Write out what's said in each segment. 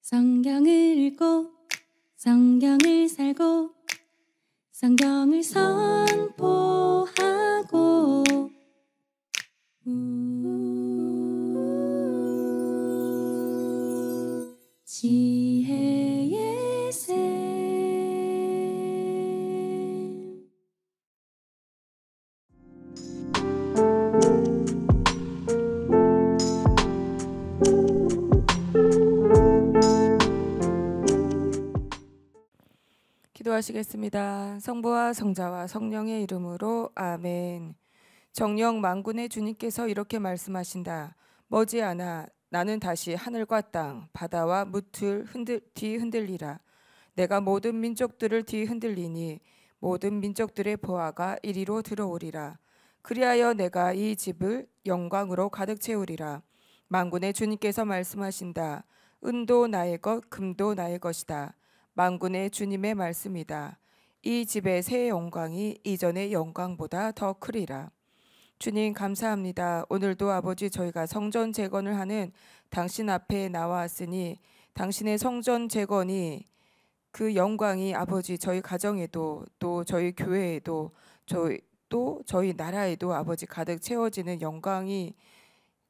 성경을 읽고 성경을 살고 성경을 선포하고 지혜의 샘. 기도하시겠습니다. 성부와 성자와 성령의 이름으로 아멘. 정령 만군의 주님께서 이렇게 말씀하신다. 머지않아 나는 다시 하늘과 땅, 바다와 무틀 뒤흔들리라. 내가 모든 민족들을 뒤흔들리니 모든 민족들의 보화가 이리로 들어오리라. 그리하여 내가 이 집을 영광으로 가득 채우리라. 만군의 주님께서 말씀하신다. 은도 나의 것, 금도 나의 것이다. 만군의 주님의 말씀이다. 이 집의 새 영광이 이전의 영광보다 더 크리라. 주님 감사합니다. 오늘도 아버지 저희가 성전 재건을 하는 당신 앞에 나왔으니 당신의 성전 재건이 그 영광이 아버지 저희 가정에도 또 저희 교회에도 저희 나라에도 아버지 가득 채워지는 영광이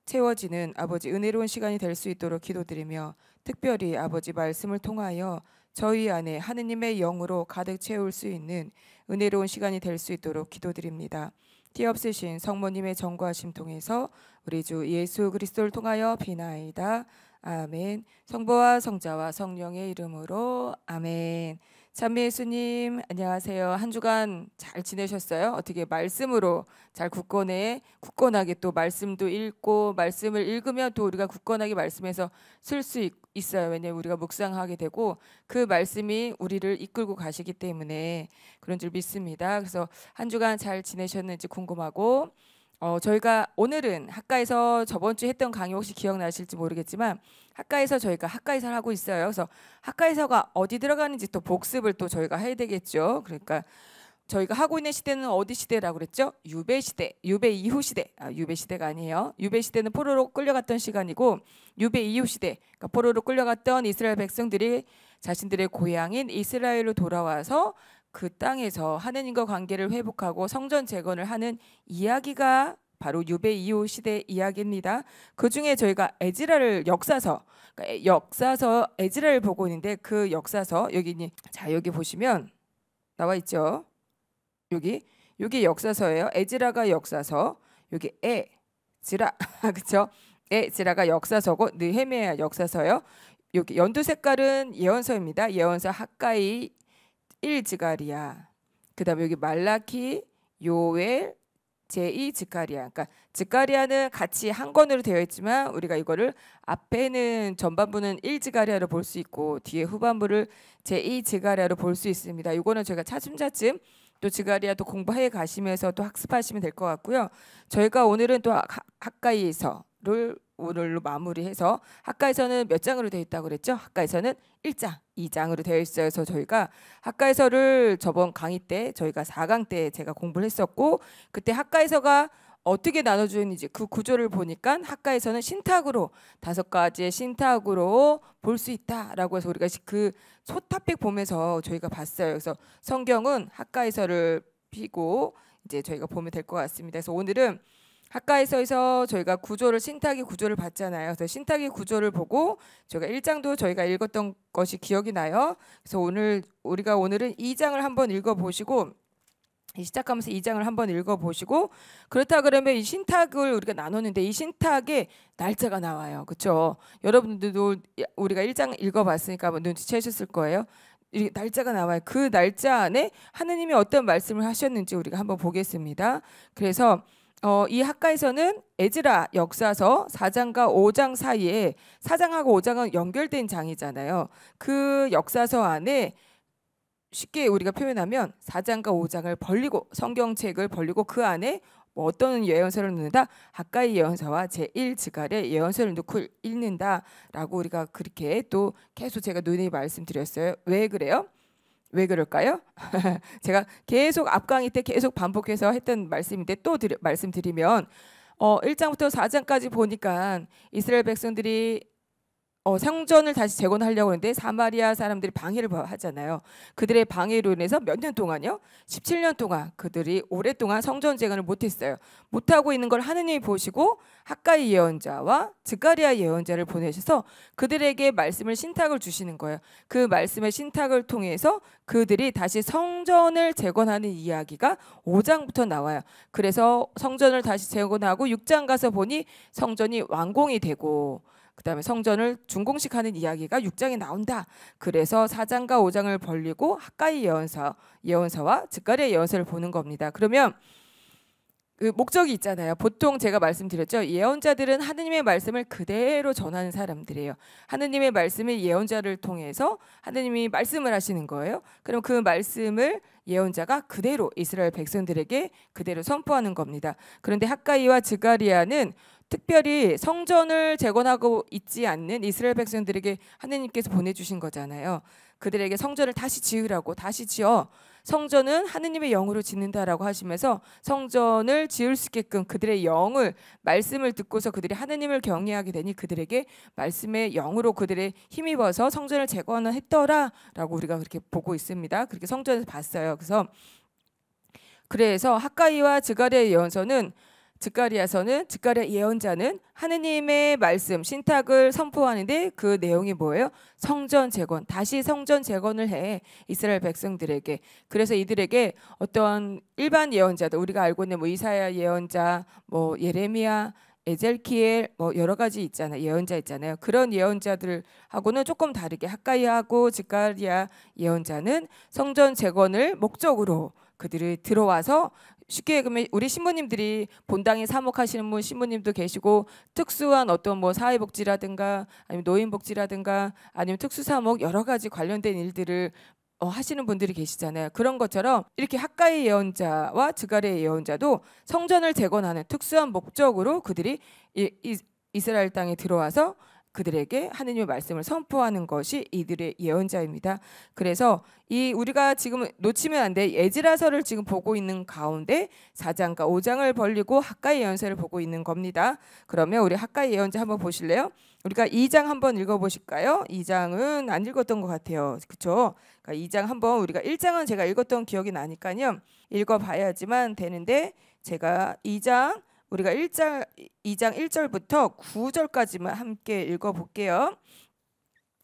채워지는 아버지 은혜로운 시간이 될 수 있도록 기도드리며 특별히 아버지 말씀을 통하여 저희 안에 하느님의 영으로 가득 채울 수 있는 은혜로운 시간이 될 수 있도록 기도드립니다. 티 없으신 성모님의 전과하심 통해서 우리 주 예수 그리스도를 통하여 비나이다. 아멘. 성부와 성자와 성령의 이름으로 아멘. 찬미 예수님 안녕하세요. 한 주간 잘 지내셨어요? 어떻게 말씀으로 잘 굳건하게 또 말씀도 읽고 말씀을 읽으면 또 우리가 굳건하게 말씀에서 쓸 수 있어요. 왜냐하면 우리가 묵상하게 되고 그 말씀이 우리를 이끌고 가시기 때문에 그런 줄 믿습니다. 그래서 한 주간 잘 지내셨는지 궁금하고 저희가 오늘은 학가에서 저번 주 했던 강의 혹시 기억나실지 모르겠지만 학가에서 저희가 학가이사를 하고 있어요. 그래서 학가이사가 어디 들어가는지 또 복습을 또 저희가 해야 되겠죠. 그러니까 저희가 하고 있는 시대는 어디 시대라고 그랬죠? 유배 시대, 유배 이후 시대. 유배 시대가 아니에요. 유배 시대는 포로로 끌려갔던 시간이고 유배 이후 시대, 그러니까 포로로 끌려갔던 이스라엘 백성들이 자신들의 고향인 이스라엘로 돌아와서 그 땅에서 하느님과 관계를 회복하고 성전 재건을 하는 이야기가 바로 유배 이후 시대 이야기입니다. 그 중에 저희가 에즈라를 역사서 에즈라를 보고 있는데 그 역사서 여기 보시면 나와 있죠. 여기 역사서예요. 에즈라가 역사서. 여기 에즈라 그렇죠? 에즈라가 역사서고 느헤미야 역사서요. 여기 연두 색깔은 예언서입니다. 예언서 학가이 1지가리야. 그다음에 여기 말라키, 요엘, 제2지가리야. 그러니까 지가리야는 같이 한 권으로 되어 있지만 우리가 이거를 앞에는 전반부는 1지가리야로 볼 수 있고 뒤에 후반부를 제2지가리야로 볼 수 있습니다. 이거는 저희가 차츰차츰 또 지가리야도 공부해 가시면서 또 학습하시면 될 것 같고요. 저희가 오늘은 또 학가이서를 오늘로 마무리해서 학가에서는 몇 장으로 되어 있다고 그랬죠? 학가에서는 1장, 2장으로 되어 있어요. 그래서 저희가 학가에서를 저번 강의 때 저희가 4강 때 제가 공부를 했었고 그때 학가에서가 어떻게 나눠져 있는지 그 구조를 보니까 학가에서는 신탁으로 5가지의 신탁으로 볼 수 있다라고 해서 우리가 그 소타픽 보면서 저희가 봤어요. 그래서 성경은 학가에서를 피고 이제 저희가 보면 될 것 같습니다. 그래서 오늘은 학가에서에서 저희가 신탁의 구조를 봤잖아요. 그래서 신탁의 구조를 보고 저희가 1장도 저희가 읽었던 것이 기억이 나요. 그래서 오늘은 2장을 한번 읽어보시고 시작하면서 2장을 한번 읽어보시고 그렇다 그러면 이 신탁을 우리가 나눴는데 이 신탁에 날짜가 나와요. 그렇죠? 여러분들도 우리가 1장 읽어봤으니까 한번 눈치채셨을 거예요. 이 날짜가 나와요. 그 날짜 안에 하느님이 어떤 말씀을 하셨는지 우리가 한번 보겠습니다. 그래서 이 학가에서는 에즈라 역사서 4장과 5장 사이에 4장하고 5장은 연결된 장이잖아요. 그 역사서 안에 쉽게 우리가 표현하면 4장과 5장을 벌리고 성경책을 벌리고 그 안에 뭐 어떤 예언서를 넣는다? 학가의 예언서와 제1지갈의 예언서를 넣고 읽는다라고 우리가 그렇게 또 계속 제가 누누이 말씀드렸어요. 왜 그래요? 왜 그럴까요? 제가 계속 앞 강의 때 계속 반복해서 했던 말씀인데 또 말씀드리면 1장부터 4장까지 보니까 이스라엘 백성들이 성전을 다시 재건하려고 하는데 사마리아 사람들이 방해를 하잖아요. 그들의 방해로 인해서 몇 년 동안요? 17년 동안 그들이 오랫동안 성전 재건을 못했어요. 못하고 있는 걸 하느님이 보시고 학가이 예언자와 스가랴 예언자를 보내셔서 그들에게 말씀을 신탁을 주시는 거예요. 그 말씀의 신탁을 통해서 그들이 다시 성전을 재건하는 이야기가 5장부터 나와요. 그래서 성전을 다시 재건하고 6장 가서 보니 성전이 완공이 되고 그다음에 성전을 준공식하는 이야기가 6장에 나온다. 그래서 4장과 5장을 벌리고 학가이 예언서와 스가랴 예언서를 보는 겁니다. 그러면 그 목적이 있잖아요. 보통 제가 말씀드렸죠. 예언자들은 하느님의 말씀을 그대로 전하는 사람들이에요. 하느님의 말씀을 예언자를 통해서 하느님이 말씀을 하시는 거예요. 그럼 그 말씀을 예언자가 그대로 이스라엘 백성들에게 그대로 선포하는 겁니다. 그런데 학가이와 스가랴는 특별히 성전을 재건하고 있지 않는 이스라엘 백성들에게 하느님께서 보내주신 거잖아요. 그들에게 성전을 다시 지으라고, 다시 지어 성전은 하느님의 영으로 짓는다라고 하시면서 성전을 지을 수 있게끔 그들의 영을, 말씀을 듣고서 그들이 하느님을 경외하게 되니 그들에게 말씀의 영으로 그들의 힘입어서 성전을 재건했더라라고 우리가 그렇게 보고 있습니다. 그렇게 성전에서 봤어요. 그래서 학가이와 스가랴 예언서는 스가랴 예언자는 하느님의 말씀 신탁을 선포하는데 그 내용이 뭐예요? 성전 재건, 다시 성전 재건을 해 이스라엘 백성들에게. 그래서 이들에게 어떤 일반 예언자들, 우리가 알고 있는 뭐 이사야 예언자, 뭐 예레미야, 에젤키엘, 뭐 여러 가지 있잖아요. 예언자 있잖아요. 그런 예언자들하고는 조금 다르게 학가이하고 스가랴 예언자는 성전 재건을 목적으로 그들이 들어와서 쉽게 얘기하면 우리 신부님들이 본당에 사목하시는 분 신부님도 계시고 특수한 어떤 뭐 사회복지라든가 아니면 노인복지라든가 아니면 특수사목 여러 가지 관련된 일들을 하시는 분들이 계시잖아요. 그런 것처럼 이렇게 학가이 예언자와 스가랴 예언자도 성전을 재건하는 특수한 목적으로 그들이 이스라엘 땅에 들어와서 그들에게 하느님의 말씀을 선포하는 것이 이들의 예언자입니다. 그래서 우리가 지금 놓치면 안 돼. 에즈라서를 지금 보고 있는 가운데 4장과 5장을 벌리고 학가이 예언서를 보고 있는 겁니다. 그러면 우리 학가이 예언자 한번 보실래요? 우리가 2장 한번 읽어보실까요? 2장은 안 읽었던 것 같아요. 그렇죠? 그러니까 2장 한번 우리가 1장은 제가 읽었던 기억이 나니까요. 읽어봐야지만 되는데 제가 2장 우리가 2장 1절부터 9절까지만 함께 읽어볼게요.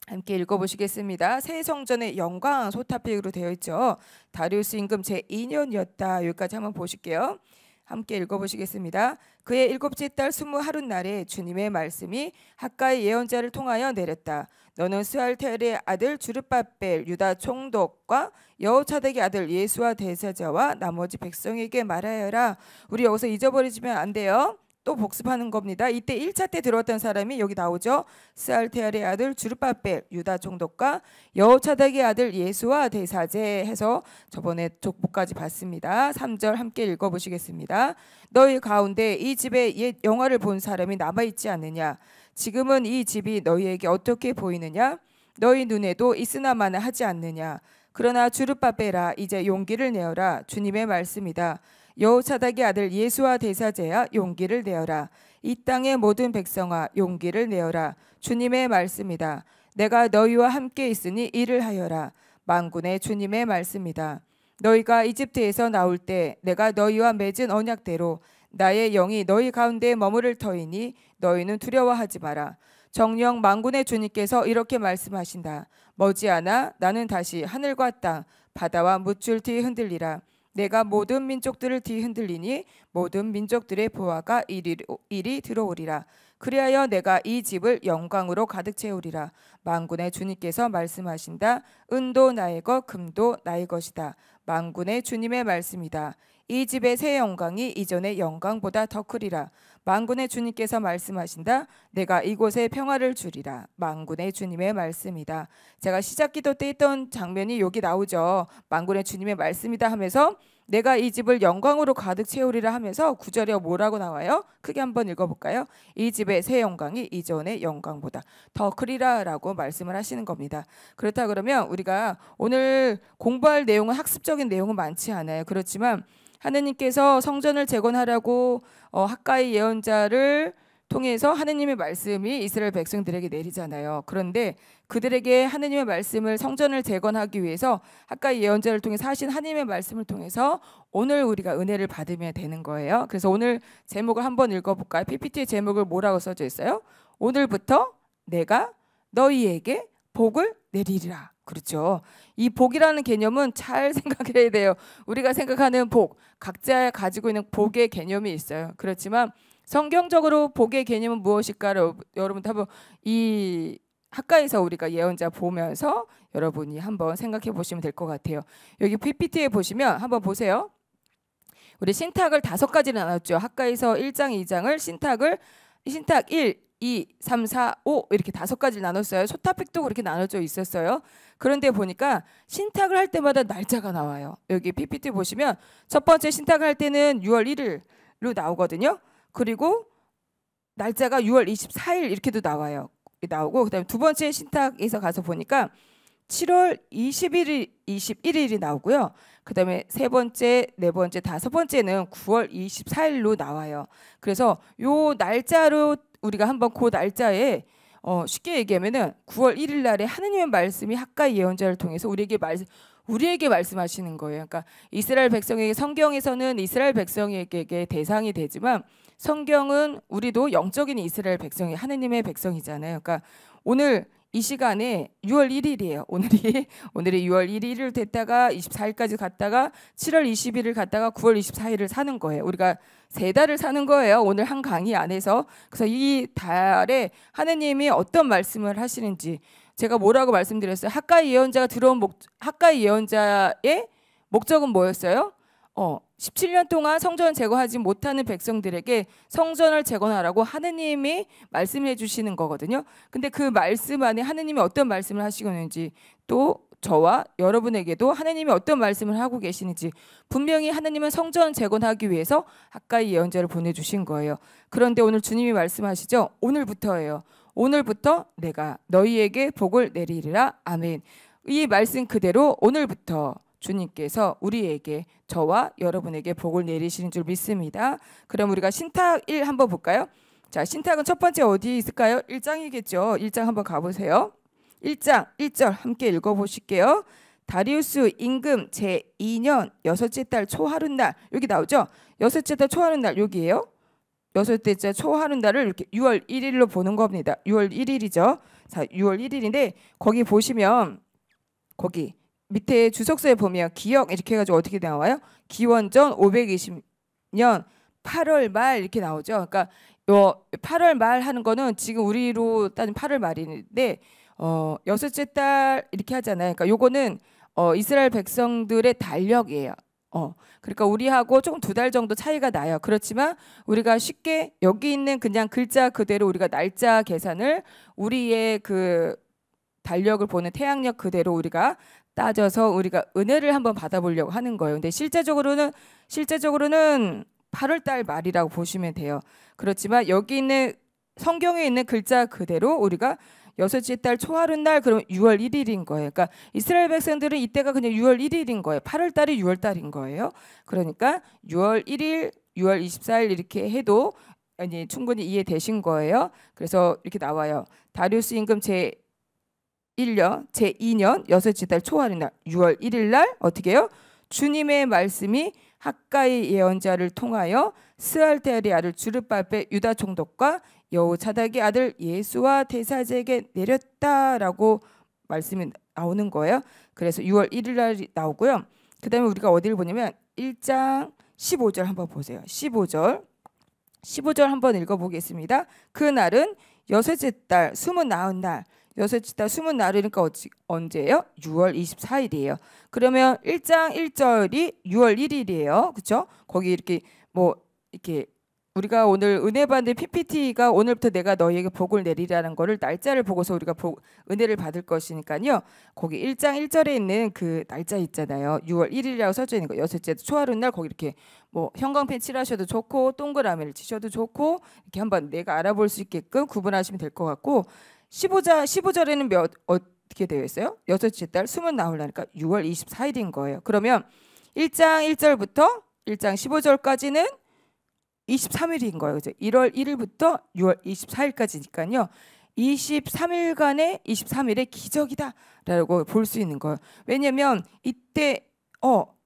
함께 읽어보시겠습니다. 새 성전의 영광 소타픽으로 되어 있죠. 다리우스 임금 제2년이었다. 여기까지 한번 보실게요. 함께 읽어보시겠습니다. 그의 7째 달 21하룻날에 주님의 말씀이 학가이 예언자를 통하여 내렸다. 너는 스알텔의 아들 주르바벨 유다 총독과 여호차덱의 아들 예수와 대사자와 나머지 백성에게 말하여라. 우리 여기서 잊어버리시면 안 돼요. 또 복습하는 겁니다. 이때 1차 때 들어왔던 사람이 여기 나오죠. 스알테알의 아들 주르바벨 유다 총독과 여호차덱의 아들 예수와 대사제 해서 저번에 족보까지 봤습니다. 3절 함께 읽어보시겠습니다. 너희 가운데 이 집에 옛 영화를 본 사람이 남아있지 않느냐? 지금은 이 집이 너희에게 어떻게 보이느냐? 너희 눈에도 있으나마나 하지 않느냐? 그러나 주르바벨아 이제 용기를 내어라. 주님의 말씀이다. 여호차닥의 아들 예수와 대사제야 용기를 내어라. 이 땅의 모든 백성아 용기를 내어라. 주님의 말씀이다. 내가 너희와 함께 있으니 일을 하여라. 만군의 주님의 말씀이다. 너희가 이집트에서 나올 때 내가 너희와 맺은 언약대로 나의 영이 너희 가운데 머무를 터이니 너희는 두려워하지 마라. 정령 만군의 주님께서 이렇게 말씀하신다. 머지않아 나는 다시 하늘과 땅 바다와 뭇줄 뒤 흔들리라. 내가 모든 민족들을 뒤흔들리니 모든 민족들의 보화가 이리 들어오리라. 그리하여 내가 이 집을 영광으로 가득 채우리라. 만군의 주님께서 말씀하신다. 은도 나의 것 금도 나의 것이다. 만군의 주님의 말씀이다. 이 집의 새 영광이 이전의 영광보다 더 크리라. 만군의 주님께서 말씀하신다. 내가 이곳에 평화를 주리라. 만군의 주님의 말씀이다. 제가 시작 기도 때 있던 장면이 여기 나오죠. 만군의 주님의 말씀이다 하면서 내가 이 집을 영광으로 가득 채우리라 하면서 9절에 뭐라고 나와요? 크게 한번 읽어볼까요? 이 집의 새 영광이 이전의 영광보다 더 크리라 라고 말씀을 하시는 겁니다. 그렇다 그러면 우리가 오늘 공부할 내용은 학습적인 내용은 많지 않아요. 그렇지만 하느님께서 성전을 재건하라고 학가이 예언자를 통해서 하느님의 말씀이 이스라엘 백성들에게 내리잖아요. 그런데 그들에게 하느님의 말씀을 성전을 재건하기 위해서 학가이 예언자를 통해서 하신 하느님의 말씀을 통해서 오늘 우리가 은혜를 받으면 되는 거예요. 그래서 오늘 제목을 한번 읽어볼까요? PPT의 제목을 뭐라고 써져 있어요? 오늘부터 내가 너희에게 복을 내리리라. 그렇죠. 이 복이라는 개념은 잘 생각해야 돼요. 우리가 생각하는 복, 각자 가지고 있는 복의 개념이 있어요. 그렇지만 성경적으로 복의 개념은 무엇일까? 여러분 한번 이 학가에서 우리가 예언자 보면서 여러분이 한번 생각해 보시면 될 것 같아요. 여기 PPT에 보시면 한번 보세요. 우리 신탁을 5가지로 나눴죠. 학가에서 1장, 2장을 신탁 1, 2, 3, 4, 5 이렇게 5가지를 나눴어요. 소타픽도 그렇게 나눠져 있었어요. 그런데 보니까 신탁을 할 때마다 날짜가 나와요. 여기 PPT 보시면 첫 번째 신탁을 할 때는 6월 1일로 나오거든요. 그리고 날짜가 6월 24일 이렇게도 나오고 그다음에 두 번째 신탁에서 가서 보니까 7월 21일이 나오고요. 그다음에 세 번째, 네 번째, 다섯 번째는 9월 24일로 나와요. 그래서 요 날짜로 우리가 한번 그 날짜에 쉽게 얘기하면은 9월 1일 날에 하느님의 말씀이 학가이 예언자를 통해서 우리에게 말씀하시는 거예요. 그러니까 이스라엘 백성에게 성경에서는 이스라엘 백성에게 대상이 되지만 성경은 우리도 영적인 이스라엘 백성이 하느님의 백성이잖아요. 그러니까 오늘 이 시간에 6월 1일이에요. 오늘이 6월 1일을 됐다가 24일까지 갔다가 7월 20일을 갔다가 9월 24일을 사는 거예요. 우리가 3달을 사는 거예요. 오늘 한 강의 안에서. 그래서 이 달에 하느님이 어떤 말씀을 하시는지 제가 뭐라고 말씀드렸어요? 학가이 예언자가 들어온 학가이 예언자의 목적은 뭐였어요? 17년 동안 성전을 재건하지 못하는 백성들에게 성전을 재건하라고 하느님이 말씀해 주시는 거거든요. 근데 그 말씀 안에 하느님이 어떤 말씀을 하시고 있는지 또 저와 여러분에게도 하느님이 어떤 말씀을 하고 계시는지 분명히 하느님은 성전 재건하기 위해서 학가이 예언자를 보내주신 거예요. 그런데 오늘 주님이 말씀하시죠. 오늘부터예요. 오늘부터 내가 너희에게 복을 내리리라. 아멘. 이 말씀 그대로 오늘부터 주님께서 우리에게 저와 여러분에게 복을 내리시는 줄 믿습니다. 그럼 우리가 신탁 1 한번 볼까요? 자, 신탁은 첫 번째 어디에 있을까요? 1장이겠죠. 1장 한번 가보세요. 1장 1절 함께 읽어보실게요. 다리우스 임금 제2년 여섯째 달 초하룻날 여기 나오죠? 여섯째 달 초하룻날 여기에요. 여섯째 달 초하룻날을 이렇게 6월 1일로 보는 겁니다. 6월 1일이죠. 자, 6월 1일인데 거기 보시면 거기 밑에 주석서에 보면 기역 이렇게 해가지고 어떻게 나와요? 기원전 520년 8월 말 이렇게 나오죠. 그러니까 요 8월 말 하는 거는 지금 우리로 따지면 8월 말인데 여섯째 달 이렇게 하잖아요. 그러니까 요거는 이스라엘 백성들의 달력이에요. 그러니까 우리하고 조금 2달 정도 차이가 나요. 그렇지만 우리가 쉽게 여기 있는 그냥 글자 그대로 우리가 날짜 계산을 우리의 그 달력을 보는 태양력 그대로 우리가 따져서 우리가 은혜를 한번 받아보려고 하는 거예요. 근데 실제적으로는 8월 달 말이라고 보시면 돼요. 그렇지만 여기 있는 성경에 있는 글자 그대로 우리가 여섯째 달 초하룻날 그러면 6월 1일인 거예요. 그러니까 이스라엘 백성들은 이때가 그냥 6월 1일인 거예요. 8월 달이 6월 달인 거예요. 그러니까 6월 1일, 6월 24일 이렇게 해도 아니, 충분히 이해되신 거예요. 그래서 이렇게 나와요. 다리우스 임금 제2년 여섯째 달 초하룻날 6월 1일 날 어떻게 해요? 주님의 말씀이 학가이 예언자를 통하여 스알테알의 아들 주르바벨 유다 총독과 여호사닥의 아들 예수와 대사제에게 내렸다라고 말씀이 나오는 거예요. 그래서 6월 1일 날 나오고요. 그 다음에 우리가 어디를 보냐면 1장 15절 한번 보세요. 15절 한번 읽어보겠습니다. 그 날은 여섯째 달 숨은 나은 날 여섯째 달 숨은 날이니까 언제예요? 6월 24일이에요. 그러면 1장 1절이 6월 1일이에요. 그렇죠? 거기 이렇게 이렇게 우리가 오늘 은혜 받는 PPT가 오늘부터 내가 너희에게 복을 내리라는 거를 날짜를 보고서 우리가 은혜를 받을 것이니까요. 거기 1장 1절에 있는 그 날짜 있잖아요. 6월 1일이라고 써져 있는 거. 여섯째 초하룻날 거기 이렇게 형광펜 칠하셔도 좋고 동그라미를 치셔도 좋고 이렇게 한번 내가 알아볼 수 있게끔 구분하시면 될 것 같고 15절에는 어떻게 되어 있어요? 여섯째 달 숨은 나올라니까 6월 24일인 거예요. 그러면 1장 1절부터 1장 15절까지는 23일인 거예요. 그죠? 1월 1일부터 6월 24일까지니까요. 23일간의 23일의 기적이다라고 볼 수 있는 거예요. 왜냐하면 이때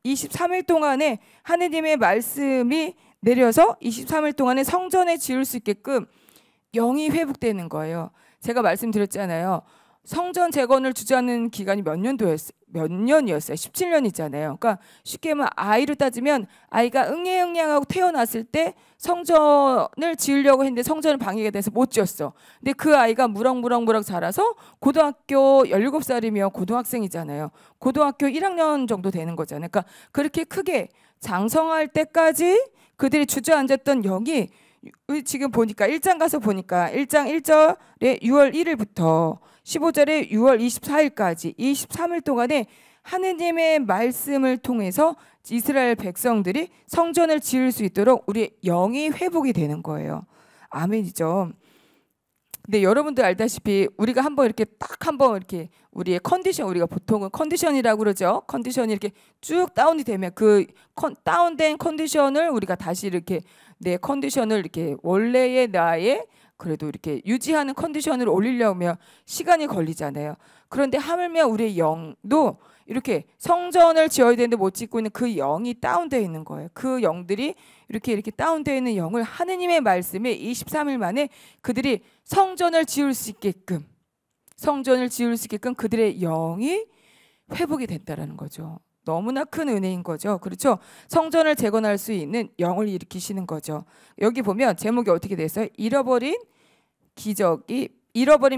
23일 동안에 하느님의 말씀이 내려서 23일 동안에 성전에 지을 수 있게끔 영이 회복되는 거예요. 제가 말씀드렸잖아요. 성전 재건을 주저하는 기간이 몇 년이었어요? 17년이잖아요. 그러니까 쉽게 말하면 아이로 따지면 아이가 응애응애하고 태어났을 때 성전을 지으려고 했는데 성전을 방해가 돼서 못 지었어. 근데 그 아이가 무럭무럭 자라서 고등학교 17살이면 고등학생이잖아요. 고등학교 1학년 정도 되는 거잖아요. 그러니까 그렇게 크게 장성할 때까지 그들이 주저앉았던 영이 지금 보니까 1장 가서 보니까 1장 1절에 6월 1일부터 15절에 6월 24일까지 23일 동안에 하느님의 말씀을 통해서 이스라엘 백성들이 성전을 지을 수 있도록 우리의 영이 회복이 되는 거예요. 아멘이죠. 근데 여러분들 알다시피 우리가 한번 이렇게 우리의 컨디션, 우리가 보통은 컨디션이라고 그러죠. 컨디션이 이렇게 쭉 다운이 되면 그 다운된 컨디션을 우리가 다시 이렇게 내 컨디션을 이렇게 원래의 나의 그래도 이렇게 유지하는 컨디션을 올리려면 시간이 걸리잖아요. 그런데 하물며 우리의 영도 이렇게 성전을 지어야 되는데 못 짓고 있는 그 영이 다운되어 있는 거예요. 그 영들이 이렇게 다운되어 있는 영을 하느님의 말씀에 23일 만에 그들이 성전을 지을 수 있게끔 그들의 영이 회복이 됐다라는 거죠. 너무나 큰 은혜인 거죠. 그렇죠? 성전을 재건할 수 있는 영을 일으키시는 거죠. 여기 보면 제목이 어떻게 됐어요? 잃어버린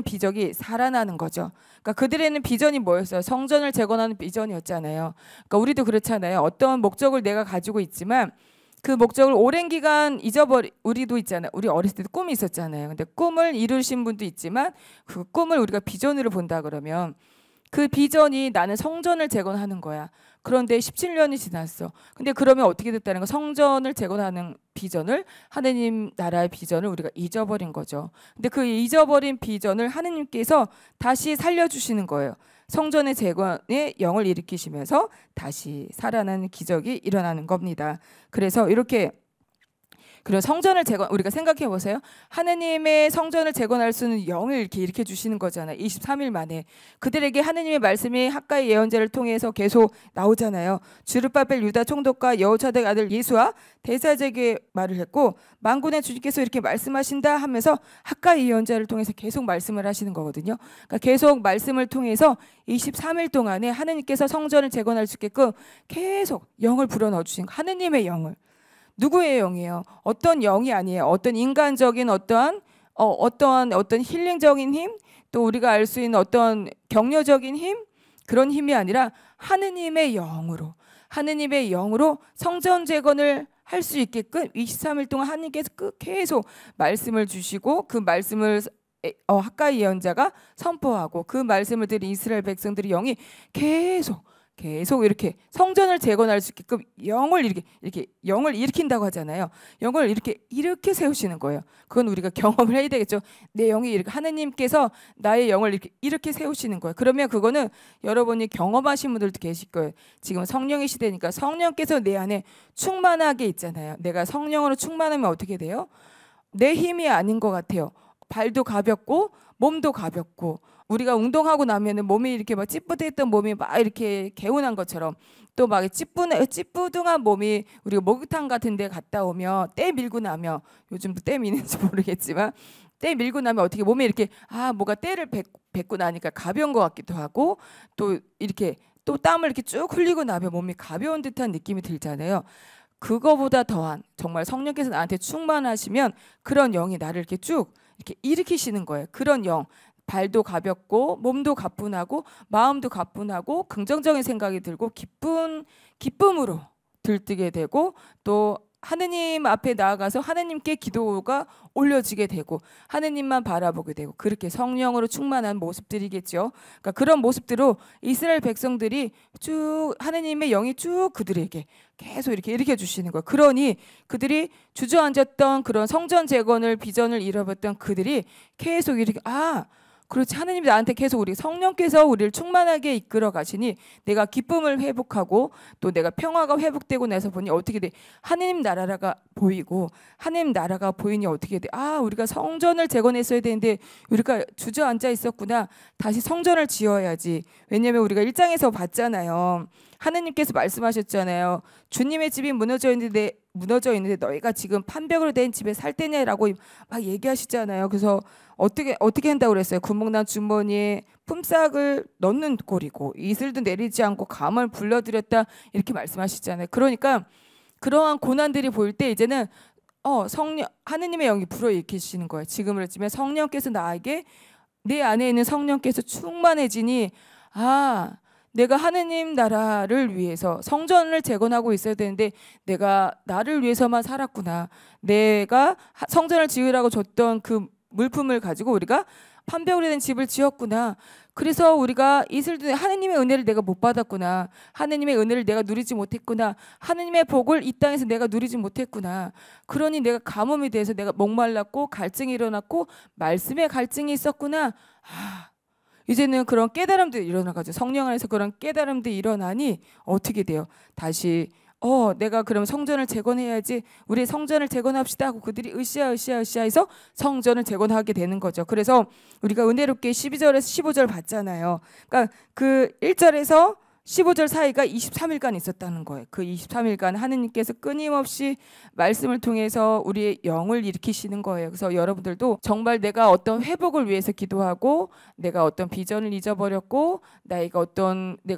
비적이 살아나는 거죠. 그러니까 그들에는 비전이 뭐였어요? 성전을 재건하는 비전이었잖아요. 그러니까 우리도 그렇잖아요. 어떤 목적을 내가 가지고 있지만 그 목적을 오랜 기간 우리도 있잖아요. 우리 어렸을 때도 꿈이 있었잖아요. 근데 꿈을 이루신 분도 있지만 그 꿈을 우리가 비전으로 본다 그러면 그 비전이 나는 성전을 재건하는 거야. 그런데 17년이 지났어. 근데 그러면 어떻게 됐다는 거? 성전을 재건하는 비전을, 하느님 나라의 비전을 우리가 잊어버린 거죠. 근데 그 잊어버린 비전을 하느님께서 다시 살려주시는 거예요. 성전의 재건의 영을 일으키시면서 다시 살아나는 기적이 일어나는 겁니다. 그래서 이렇게 그리고 성전을 우리가 생각해 보세요. 하느님의 성전을 재건할 수 있는 영을 이렇게 일으켜 주시는 거잖아요. 23일 만에 그들에게 하느님의 말씀이 학가의 예언자를 통해서 계속 나오잖아요. 주룹바벨 유다 총독과 여호사닥 아들 예수와 대사제에게 말을 했고 만군의 주님께서 이렇게 말씀하신다 하면서 학가의 예언자를 통해서 계속 말씀을 하시는 거거든요. 그러니까 계속 말씀을 통해서 23일 동안에 하느님께서 성전을 재건할 수 있게끔 계속 영을 불어넣어 주신 하느님의 영을. 누구의 영이에요? 어떤 영이 아니에요. 어떤 인간적인 어떠한 힐링적인 힘, 또 우리가 알 수 있는 어떤 격려적인 힘, 그런 힘이 아니라 하느님의 영으로 성전 재건을 할 수 있게끔 23일 동안 하느님께서 계속 말씀을 주시고 그 말씀을 학가의 예언자가 선포하고 그 말씀을 들은 이스라엘 백성들의 영이 계속 이렇게 성전을 재건할 수 있게끔 영을 일으킨다고 하잖아요. 영을 이렇게 세우시는 거예요. 그건 우리가 경험을 해야 되겠죠. 내 영이 하느님께서 나의 영을 이렇게 세우시는 거예요. 그러면 그거는 여러분이 경험하신 분들도 계실 거예요. 지금 성령의 시대니까 성령께서 내 안에 충만하게 있잖아요. 내가 성령으로 충만하면 어떻게 돼요? 내 힘이 아닌 것 같아요. 발도 가볍고 몸도 가볍고 우리가 운동하고 나면은 몸이 이렇게 막 찌뿌둥했던 몸이 막 이렇게 개운한 것처럼 또 막 찌뿌둥한 몸이 우리가 목욕탕 같은 데 갔다 오면 때 밀고 나면 요즘도 때 미는지 모르겠지만 때 밀고 나면 어떻게 몸에 이렇게 뭐가 때를 뱉고 나니까 가벼운 것 같기도 하고 또 이렇게 또 땀을 이렇게 쭉 흘리고 나면 몸이 가벼운 듯한 느낌이 들잖아요. 그거보다 더한 정말 성령께서 나한테 충만하시면 그런 영이 나를 이렇게 쭉 이렇게 일으키시는 거예요. 그런 영. 발도 가볍고 몸도 가뿐하고 마음도 가뿐하고 긍정적인 생각이 들고 기쁨으로 들뜨게 되고 또 하느님 앞에 나아가서 하느님께 기도가 올려지게 되고 하느님만 바라보게 되고 그렇게 성령으로 충만한 모습들이겠죠. 그러니까 그런 모습들로 이스라엘 백성들이 쭉 하느님의 영이 쭉 그들에게 계속 이렇게 일으켜 주시는 거예요. 그러니 그들이 주저앉았던 그런 성전 재건을 비전을 잃어버렸던 그들이 계속 이렇게 그렇지. 하느님이 나한테 계속 우리 성령께서 우리를 충만하게 이끌어 가시니 내가 기쁨을 회복하고 또 내가 평화가 회복되고 나서 보니 어떻게 돼? 하느님 나라가 보이고 하느님 나라가 보이니 어떻게 돼? 아, 우리가 성전을 재건했어야 되는데 우리가 주저앉아 있었구나. 다시 성전을 지어야지. 왜냐하면 우리가 1장에서 봤잖아요. 하느님께서 말씀하셨잖아요. 주님의 집이 무너져 있는데 너희가 지금 판벽으로 된 집에 살 때냐라고 막 얘기하시잖아요. 그래서 어떻게 한다고 그랬어요? 구멍난 주머니에 품삯을 넣는 꼴이고 이슬도 내리지 않고 감을 불러들였다 이렇게 말씀하시잖아요. 그러니까 그러한 고난들이 보일 때 이제는 성령 하느님의 영이 불어일으키시는 거예요. 지금으로 치면 성령께서 나에게 내 안에 있는 성령께서 충만해지니 내가 하느님 나라를 위해서 성전을 재건하고 있어야 되는데 내가 나를 위해서만 살았구나. 내가 성전을 지으라고 줬던 그 물품을 가지고 우리가 판벽으로 된 집을 지었구나. 그래서 우리가 이슬도 하느님의 은혜를 내가 못 받았구나. 하느님의 은혜를 내가 누리지 못했구나. 하느님의 복을 이 땅에서 내가 누리지 못했구나. 그러니 내가 가뭄에 대해서 내가 목말랐고 갈증이 일어났고 말씀에 갈증이 있었구나. 이제는 그런 깨달음들이 일어나가지고 성령 안에서 그런 깨달음들이 일어나니 어떻게 돼요? 다시 내가 그럼 성전을 재건해야지. 우리 성전을 재건합시다 하고 그들이 으쌰해서 성전을 재건하게 되는 거죠. 그래서 우리가 은혜롭게 12절에서 15절 봤잖아요. 그러니까 그 1절에서 15절 사이가 23일간 있었다는 거예요. 그 23일간 하느님께서 끊임없이 말씀을 통해서 우리의 영을 일으키시는 거예요. 그래서 여러분들도 정말 내가 어떤 회복을 위해서 기도하고 내가 어떤 비전을 잊어버렸고 내가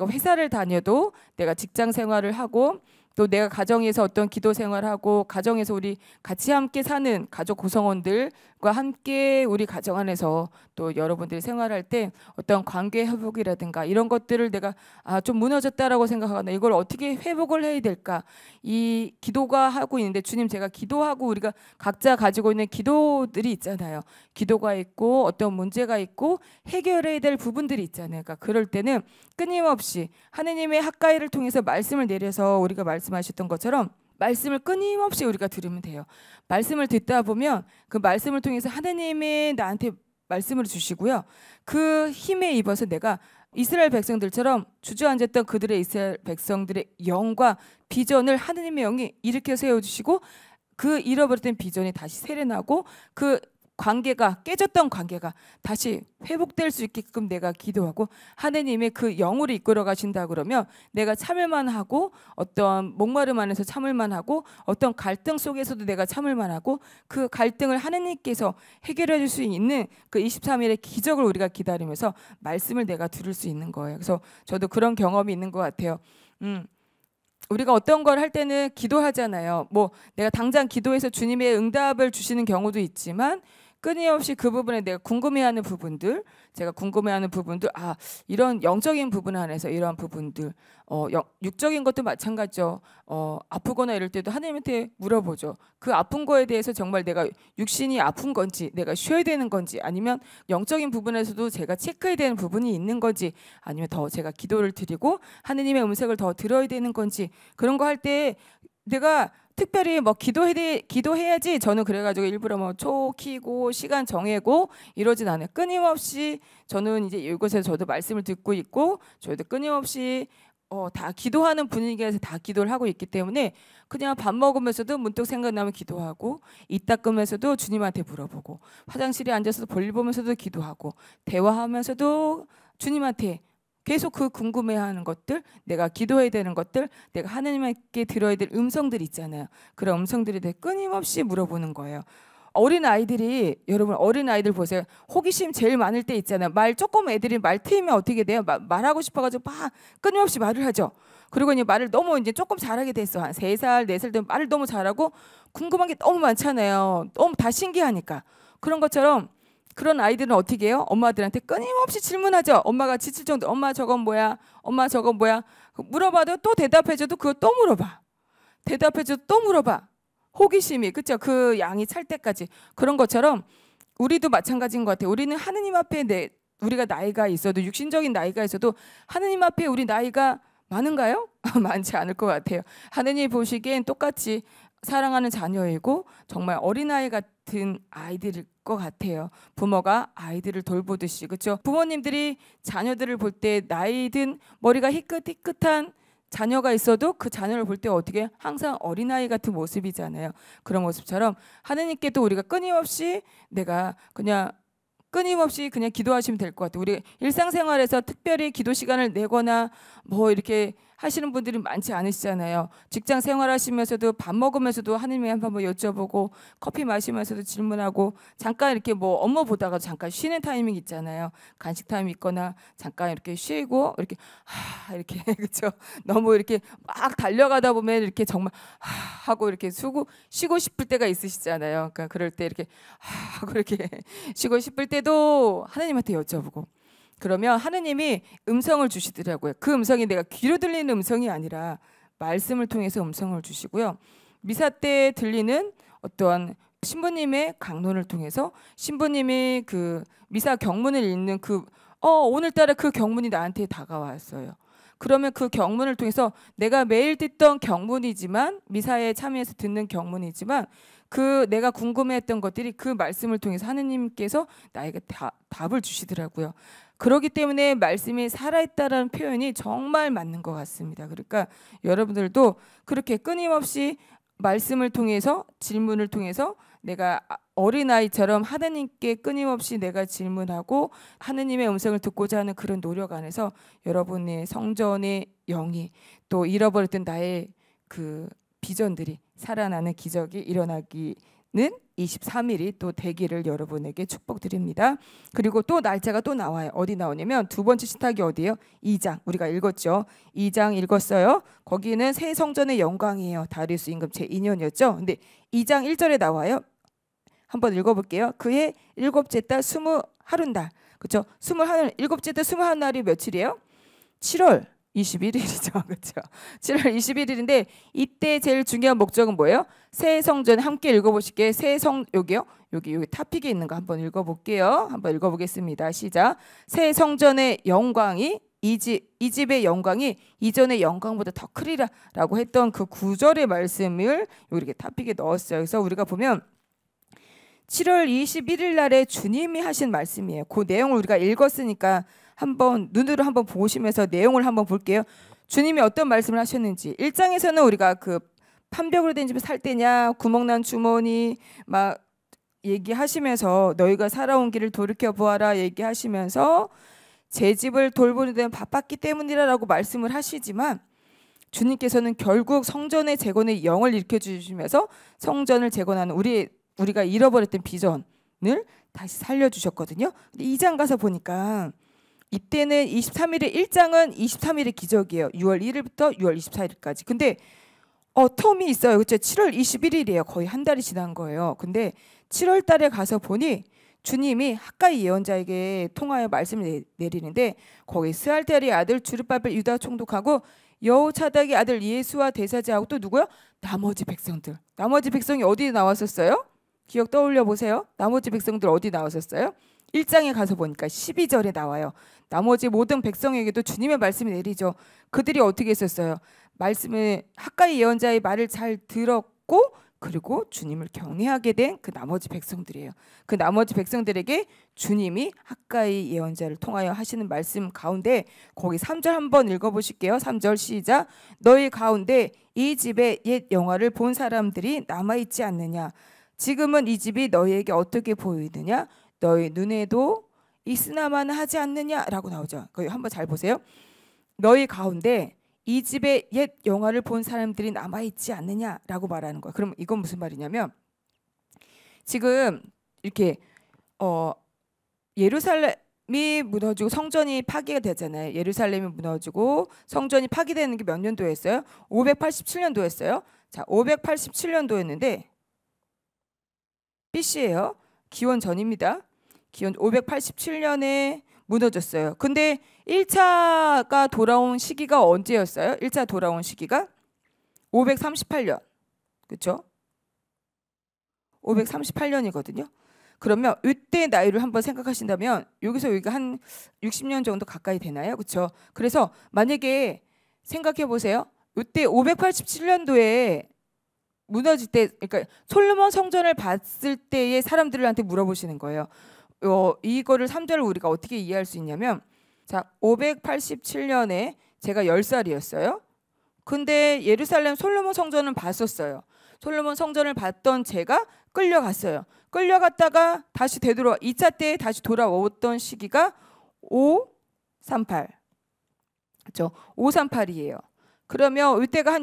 회사를 다녀도 내가 직장 생활을 하고 또 내가 가정에서 어떤 기도 생활하고 가정에서 우리 같이 함께 사는 가족 구성원들과 함께 우리 가정 안에서 또 여러분들이 생활할 때 어떤 관계 회복이라든가 이런 것들을 내가 좀 무너졌다라고 생각하거나 이걸 어떻게 회복을 해야 될까? 이 기도가 하고 있는데 주님 제가 기도하고 우리가 각자 가지고 있는 기도들이 있잖아요. 기도가 있고 어떤 문제가 있고 해결해야 될 부분들이 있잖아요. 그러니까 그럴 때는 끊임없이 하느님의 학가이를 통해서 말씀을 내려서 우리가 말씀하셨던 것처럼 말씀을 끊임없이 우리가 들으면 돼요. 말씀을 듣다 보면 그 말씀을 통해서 하느님의 나한테 말씀을 주시고요. 그 힘에 입어서 내가 이스라엘 백성들처럼 주저앉았던 그들의 이스라엘 백성들의 영과 비전을 하느님의 영이 일으켜 세워주시고 그 잃어버렸던 비전이 다시 세련하고 그 깨졌던 관계가 다시 회복될 수 있게끔 내가 기도하고 하느님의 그 영으로 이끌어 가신다 그러면 내가 참을만 하고 어떤 목마름 안에서 참을만 하고 어떤 갈등 속에서도 내가 참을만 하고 그 갈등을 하느님께서 해결해 줄 수 있는 그 23일의 기적을 우리가 기다리면서 말씀을 내가 들을 수 있는 거예요. 그래서 저도 그런 경험이 있는 것 같아요. 우리가 어떤 걸 할 때는 기도하잖아요. 내가 당장 기도해서 주님의 응답을 주시는 경우도 있지만 끊임없이 그 부분에 내가 궁금해하는 부분들, 이런 영적인 부분 안에서 이러한 부분들, 육적인 것도 마찬가지죠. 아프거나 이럴 때도 하나님한테 물어보죠. 그 아픈 거에 대해서 정말 내가 육신이 아픈 건지, 내가 쉬어야 되는 건지, 아니면 영적인 부분에서도 제가 체크해야 되는 부분이 있는 건지, 아니면 더 제가 기도를 드리고 하느님의 음색을 더 들어야 되는 건지, 그런 거 할 때 내가 특별히 기도해야지 저는 그래가지고 일부러 초 키고 시간 정해고 이러진 않아요. 끊임없이 저는 이제 이곳에서 저도 말씀을 듣고 있고 저희도 끊임없이 다 기도하는 분위기에서 다 기도를 하고 있기 때문에 그냥 밥 먹으면서도 문득 생각나면 기도하고 입 닦으면서도 주님한테 물어보고 화장실에 앉아서 볼일 보면서도 기도하고 대화하면서도 주님한테 계속 그 궁금해하는 것들, 내가 기도해야 되는 것들, 내가 하나님께 들어야 될 음성들 있잖아요. 그런 음성들에 대해 끊임없이 물어보는 거예요. 여러분 어린 아이들 보세요. 호기심 제일 많을 때 있잖아요. 애들이 말 트이면 어떻게 돼요? 말하고 싶어가지고 막 끊임없이 말을 하죠. 그리고 이제 말을 너무 이제 조금 잘하게 됐어. 한 3살, 4살 되면 말을 너무 잘하고 궁금한 게 너무 많잖아요. 너무 다 신기하니까. 그런 것처럼 그런 아이들은 어떻게 해요? 엄마들한테 끊임없이 질문하죠. 엄마가 지칠 정도. 엄마 저건 뭐야? 엄마 저건 뭐야? 물어봐도 또 대답해줘도 그거 또 물어봐. 대답해줘도 또 물어봐. 호기심이 그렇죠. 그 양이 찰 때까지. 그런 것처럼 우리도 마찬가지인 것 같아요. 우리는 하느님 앞에 우리가 나이가 있어도 육신적인 나이가 있어도 하느님 앞에 우리 나이가 많은가요? 많지 않을 것 같아요. 하느님 보시기엔 똑같이 사랑하는 자녀이고 정말 어린아이 같은 아이들일 것 같아요. 부모가 아이들을 돌보듯이. 그렇죠? 부모님들이 자녀들을 볼 때 나이 든 머리가 희끗희끗한 자녀가 있어도 그 자녀를 볼 때 어떻게 항상 어린아이 같은 모습이잖아요. 그런 모습처럼 하느님께도 우리가 끊임없이 그냥 기도하시면 될 것 같아요. 우리 일상생활에서 특별히 기도 시간을 내거나 뭐 이렇게 하시는 분들이 많지 않으시잖아요. 직장 생활하시면서도 밥 먹으면서도 하느님의 한번 여쭤보고 커피 마시면서도 질문하고 잠깐 이렇게 뭐 업무 보다가 잠깐 쉬는 타이밍 있잖아요. 간식 타임 있거나 잠깐 이렇게 쉬고 이렇게 그렇죠. 너무 이렇게 막 달려가다 보면 이렇게 정말 하고 이렇게 쉬고 싶을 때가 있으시잖아요. 그러니까 그럴 때 이렇게 하고 이렇게 쉬고 싶을 때도 하나님한테 여쭤보고 그러면 하느님이 음성을 주시더라고요. 그 음성이 내가 귀로 들리는 음성이 아니라 말씀을 통해서 음성을 주시고요. 미사 때 들리는 어떠한 신부님의 강론을 통해서 신부님이 그 미사 경문을 읽는 오늘따라 그 경문이 나한테 다가왔어요. 그러면 그 경문을 통해서 내가 매일 듣던 경문이지만 미사에 참여해서 듣는 경문이지만 내가 궁금해했던 것들이 그 말씀을 통해서 하느님께서 나에게 답을 주시더라고요. 그렇기 때문에 말씀이 살아있다라는 표현이 정말 맞는 것 같습니다. 그러니까 여러분들도 그렇게 끊임없이 말씀을 통해서 질문을 통해서 내가 어린아이처럼 하느님께 끊임없이 내가 질문하고 하느님의 음성을 듣고자 하는 그런 노력 안에서 여러분의 성전의 영이 또 잃어버렸던 나의 그 비전들이 살아나는 기적이 일어나기는 23일이 또 되기를 여러분에게 축복드립니다. 그리고 또 날짜가 또 나와요. 어디 나오냐면 두 번째 신탁이 어디예요? 2장. 우리가 읽었죠. 2장 읽었어요. 거기는 새 성전의 영광이에요. 다리우스 임금 제2년이었죠. 근데 2장 1절에 나와요. 한번 읽어볼게요. 그해 일곱째 달 21날. 그렇죠? 7째 달 21날이 며칠이에요? 7월 21일이죠. 그렇죠? 7월 21일인데 이때 제일 중요한 목적은 뭐예요? 새 성전 함께 읽어보실게요. 여기요. 여기 타픽에 있는 거 한번 읽어볼게요. 한번 읽어보겠습니다. 시작. 새 성전의 영광이 이 집의 영광이 이전의 영광보다 더 크리라라고 했던 그 9절의 말씀을 이렇게 타픽에 넣었어요. 그래서 우리가 보면 7월 21일 날에 주님이 하신 말씀이에요. 그 내용을 우리가 읽었으니까 한번 눈으로 한번 보시면서 내용을 한번 볼게요. 주님이 어떤 말씀을 하셨는지 1장에서는 우리가 그 판벽으로 된 집에 살 때냐 구멍난 주머니 막 얘기하시면서 너희가 살아온 길을 돌이켜 보아라 얘기하시면서 제 집을 돌보는 데는 바빴기 때문이라고 말씀을 하시지만 주님께서는 결국 성전의 재건의 영을 일으켜 주시면서 성전을 재건하는 우리가 잃어버렸던 비전을 다시 살려주셨거든요. 근데 2장 가서 보니까 이때는 23일에 1장은 23일의 기적이에요. 6월 1일부터 6월 24일까지. 근데 텀이 있어요. 그렇죠? 7월 21일이에요. 거의 한 달이 지난 거예요. 근데 7월 달에 가서 보니 주님이 학가이 예언자에게 통하여 말씀을 내리는데 거기 스알테리 아들 주르바벨 유다 총독하고 여호차닥의 아들 예수와 대사제하고 또 누구요? 나머지 백성들. 나머지 백성이 어디 나왔었어요? 기억 떠올려 보세요. 나머지 백성들 어디 나왔었어요? 1장에 가서 보니까 12절에 나와요. 나머지 모든 백성에게도 주님의 말씀이 내리죠. 그들이 어떻게 했었어요? 말씀을 학가이 예언자의 말을 잘 들었고 그리고 주님을 경외하게 된 그 나머지 백성들이에요. 그 나머지 백성들에게 주님이 학가이 예언자를 통하여 하시는 말씀 가운데 거기 3절 한번 읽어보실게요. 3절 시작. 너희 가운데 이 집의 옛 영화를 본 사람들이 남아있지 않느냐. 지금은 이 집이 너희에게 어떻게 보이느냐. 너희 눈에도 있으나마나 하지 않느냐라고 나오죠. 거기 한번 잘 보세요. 너희 가운데 이 집의 옛 영화를 본 사람들이 남아있지 않느냐라고 말하는 거예요. 그럼 이건 무슨 말이냐면 지금 이렇게 예루살렘이 무너지고 성전이 파괴가 되잖아요. 예루살렘이 무너지고 성전이 파괴되는 게 몇 년도였어요? 587년도였어요. 자, 587년도였는데 BC예요. 기원 전입니다. 기원 587년에 무너졌어요. 근데 1차가 돌아온 시기가 언제였어요? 1차 돌아온 시기가 538년. 그렇죠? 538년이거든요. 그러면 이때 나이를 한번 생각하신다면 여기서 여기가 한 60년 정도 가까이 되나요? 그렇죠? 그래서 만약에 생각해 보세요. 이때 587년도에 무너질 때, 그러니까 솔로몬 성전을 봤을 때의 사람들한테 물어보시는 거예요. 이거를 3절을 우리가 어떻게 이해할 수 있냐면, 자, 587년에 제가 10살이었어요. 근데 예루살렘 솔로몬 성전은 봤었어요. 솔로몬 성전을 봤던 제가 끌려갔어요. 끌려갔다가 다시 되돌아 2차 때 다시 돌아왔던 시기가 538. 그렇죠? 538이에요. 그러면 이때가 한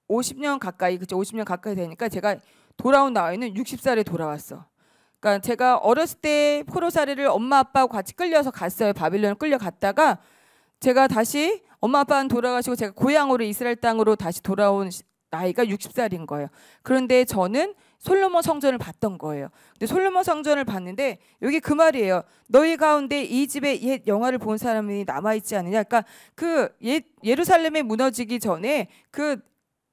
50년 가까이, 그렇죠? 50년 가까이 되니까 제가 돌아온 나이는 60살에 돌아왔어. 그러니까 제가 어렸을 때 포로살이를 엄마 아빠하고 같이 끌려서 갔어요. 바빌론을 끌려갔다가 제가 다시 엄마 아빠는 돌아가시고 제가 고향으로 이스라엘 땅으로 다시 돌아온 나이가 60살인 거예요. 그런데 저는 솔로몬 성전을 봤던 거예요. 근데 솔로몬 성전을 봤는데 여기 그 말이에요. 너희 가운데 이 집의 옛 영화를 본 사람이 남아있지 않느냐. 그러니까 그 예루살렘이 무너지기 전에 그